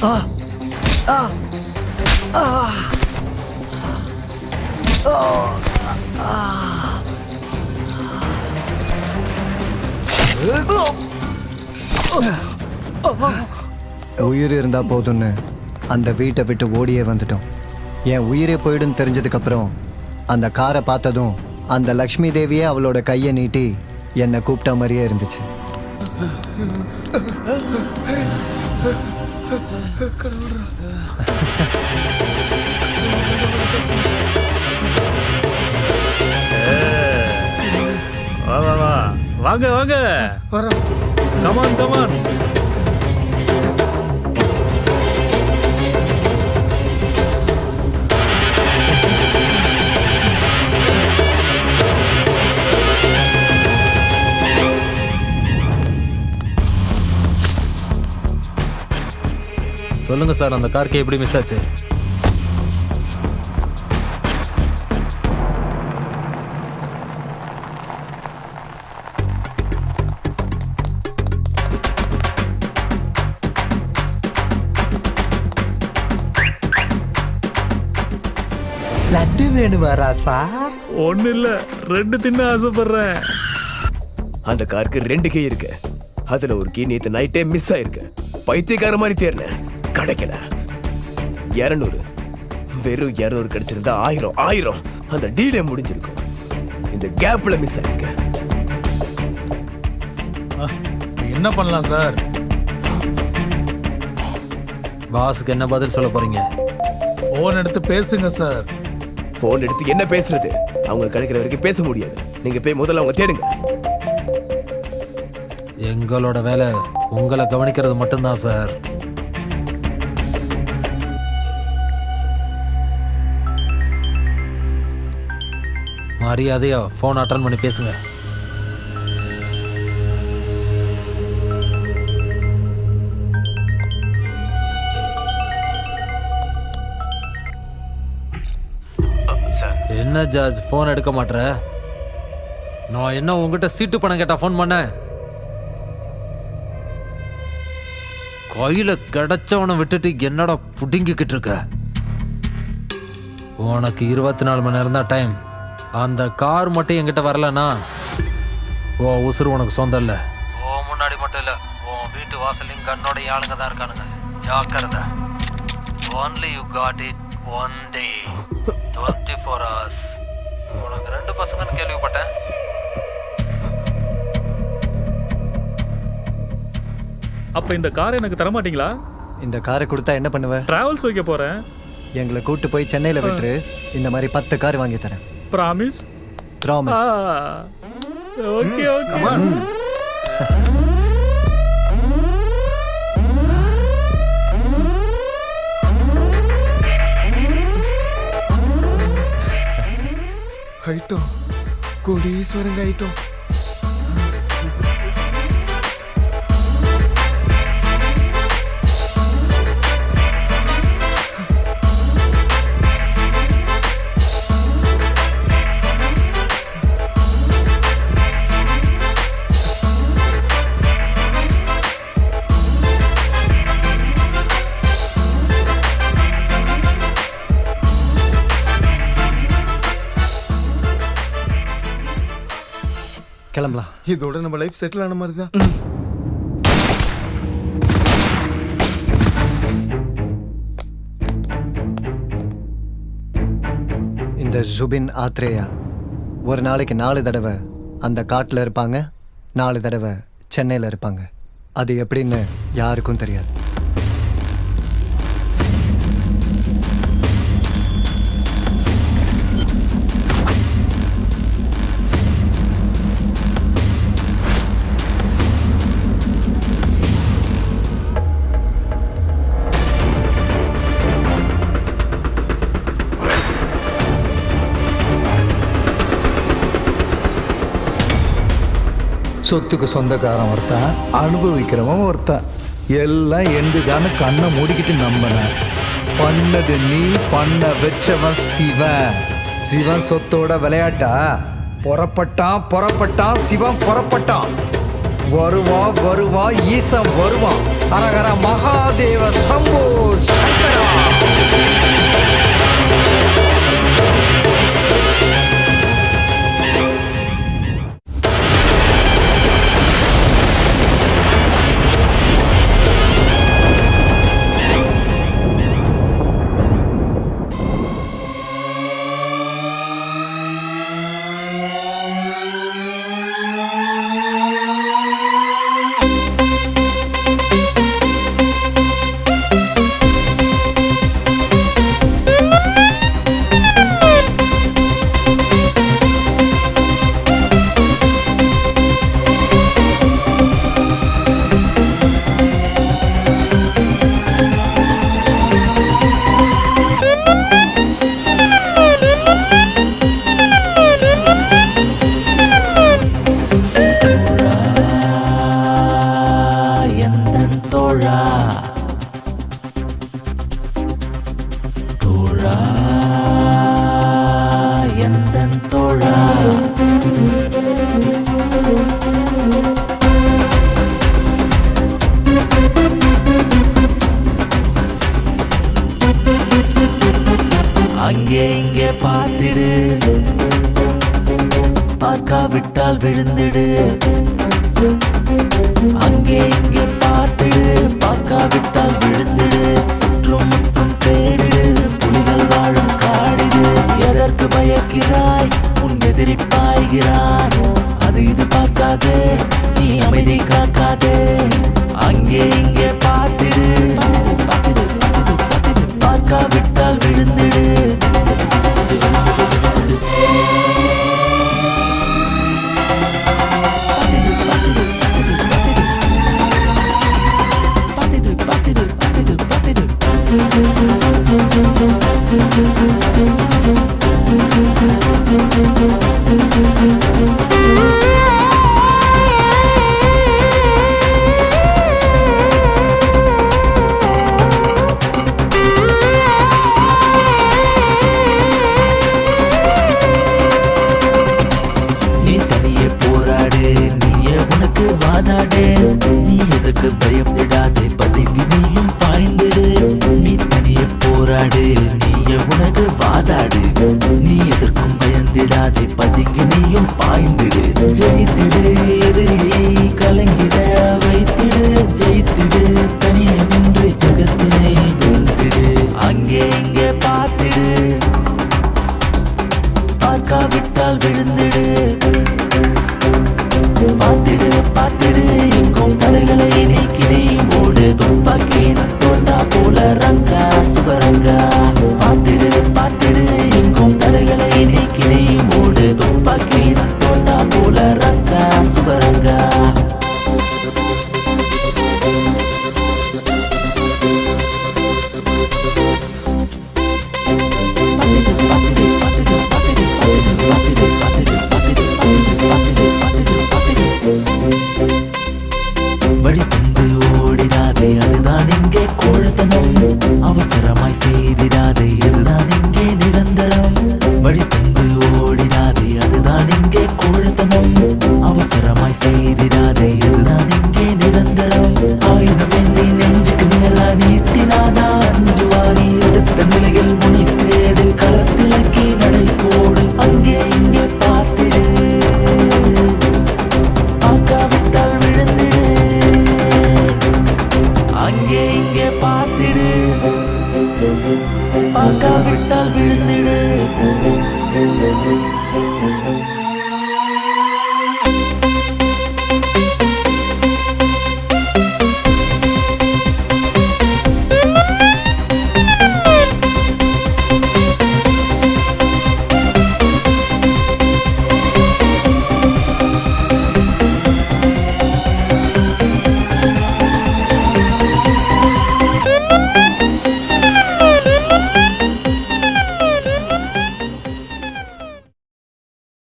ஆ ஆ ஆ உயிர் இருந்தா போதும்னு அந்த வீட்டை விட்டு ஓடியே வந்துட்டோம். என் உயிரே போயிடுன்னு தெரிஞ்சதுக்கப்புறம் அந்த காரை பார்த்ததும் அந்த லக்ஷ்மி தேவியே அவளோட கையை நீட்டி என்னை கூப்பிட்ட மாதிரியே இருந்துச்சு. வா வா வா வாங்க வாங்க கமான் கமான். சொல்லுங்க சார், அந்த கார்க்கு எப்படி மிஸ் ஆச்சு? லட்டு வேணுமா ராசா? ஒண்ணு இல்ல, 2 தின்ன ஆசைப்படுறேன். அந்த காருக்கு 2 கீ இருக்கு. அதுல ஒரு கீ நேத்து நைட்டே மிஸ் ஆயிருக்கு. பைத்தியக்கார மாதிரி தேர்னேன், கிடைக்கல. 200 வெறும் 200 கிடைச்சிருந்தா 1000 அந்த டீலே முடிஞ்சிருக்கும். இந்த கேப்ல மிஸ் ஆயிருக்கு. என்ன பண்ணலாம் சார்? பாஸுக்கு என்ன பதில் சொல்ல போறீங்க? போன் எடுத்து பேசுங்க சார். போன் எடுத்து என்ன பேசுறது? அவங்க கிடைக்கிற வரைக்கும் பேச முடியாது. நீங்க போய் முதல்ல அவங்க தேடுங்க. எங்களோட வேலை உங்களை கவனிக்கிறது மட்டும்தான் சார். மரியாதையா ஃபோன் அட்டன் பண்ணி பேசுங்க. என்ன ஜார்ஜ் ஃபோன் எடுக்க மாட்டேற? நான் என்ன உங்ககிட்ட சீட்டு பணம் கேட்டா ஃபோன் பண்ண? கையில கிடைச்சவனை விட்டுட்டு என்னடா புடுங்கிக்கிட்டு இருக்க? உனக்கு 24 மணி நேரம் தான் டைம். அந்த கார் மட்டும் என்கிட்ட வரலன்னா ஓ உசுறு உனக்கு சொந்தம் இல்லை. ஓ முன்னாடி மட்டும் இல்லை, உன் வீட்டு வாசலையும் கண்ணோட ஆளுங்க தான் இருக்கானுங்க. ஜாக்கிரதை. Only you got it one day. 24 hours. உனக்கு 2 பசங்கன்னு கேள்விப்பட்டேன். அப்ப இந்த கார் எனக்கு தர மாட்டீங்களா? இந்த காரை கொடுத்தா என்ன பண்ணுவ? டிராவல்ஸ் வைக்க போறேன். எங்களை கூட்டு போய் சென்னையில் விட்டுரு. இந்த மாதிரி 10 கார் வாங்கி தரேன். Promise? Promise. Okay okay. Item கோடீஸ்வரங்க ஐட்டம். கிளம்பலாம். இதோட நம்ம லைஃப் செட்டில் ஆன மாதிரி தான். இந்த ஜுபின் ஆத்ரேயா ஒரு நாளைக்கு 4 தடவை அந்த காட்டில் இருப்பாங்க, 4 தடவை சென்னையில் இருப்பாங்க. அது எப்படின்னு யாருக்கும் தெரியாது. சொத்துக்கு சொந்தக்காரன் ஒருத்தன், அனுபவிக்கிறவன் ஒருத்தன். எல்லாம் எந்துதான கண்ணை மூடிக்கிட்டு நம்பின. பண்ணது நீ, பண்ண வச்சவன் சிவன். சிவன் சொத்தோட விளையாட்டா? புறப்பட்டான் சிவன் புறப்பட்டான். வருவா வருவா ஈசன் வருவான். அரகர மகாதேவ சம்போ சங்கரா. அங்கே இங்கே பார்த்திடு, பார்க்காவிட்டால் விழுந்திடு. அங்கே இங்கே பார்த்திடு, பார்க்காவிட்டால் விழுந்திடு. சுற்றும் முற்றும் தேடிடு, புலிகள் வாழும் காடிது. எதற்கு பயக்கிறாய், உன் எதிரி பாய்கிறான். அது இது பார்க்காதே, நீ அமைதி காக்காதே. அங்கே இங்கே பார்த்திடு, பார்க்காவிட்டால் விழுந்திடு. நீ தனியே போராடு, நீயே உனக்கு வாதாடு. நீ எதற்கு பயப்படாதே, பதுங்கி நீயும் பாய்ந்திடு. நீ தனியே போராடு, நீயே உனக்கு வாதாடு. நீ எதற்கும் பயந்திடாதே, பதுங்கி நீயும் பாய்ந்திடு. ஜெயித்திடு, எதிரியை கலங்கிட வைத்திடு. ஜெயித்திடு, தனியே நின்று ஜகத்தினை வென்றிடு. அங்கே இங்கே பார்த்திடு, பார்க்காவிட்டால் விழுந்திடு. பார்த்திடு பார்த்திடு, எங்கும் தடைகளை நீக்கி நீ ஓடு. துப்பாக்கி தோண்டா போல ரங்க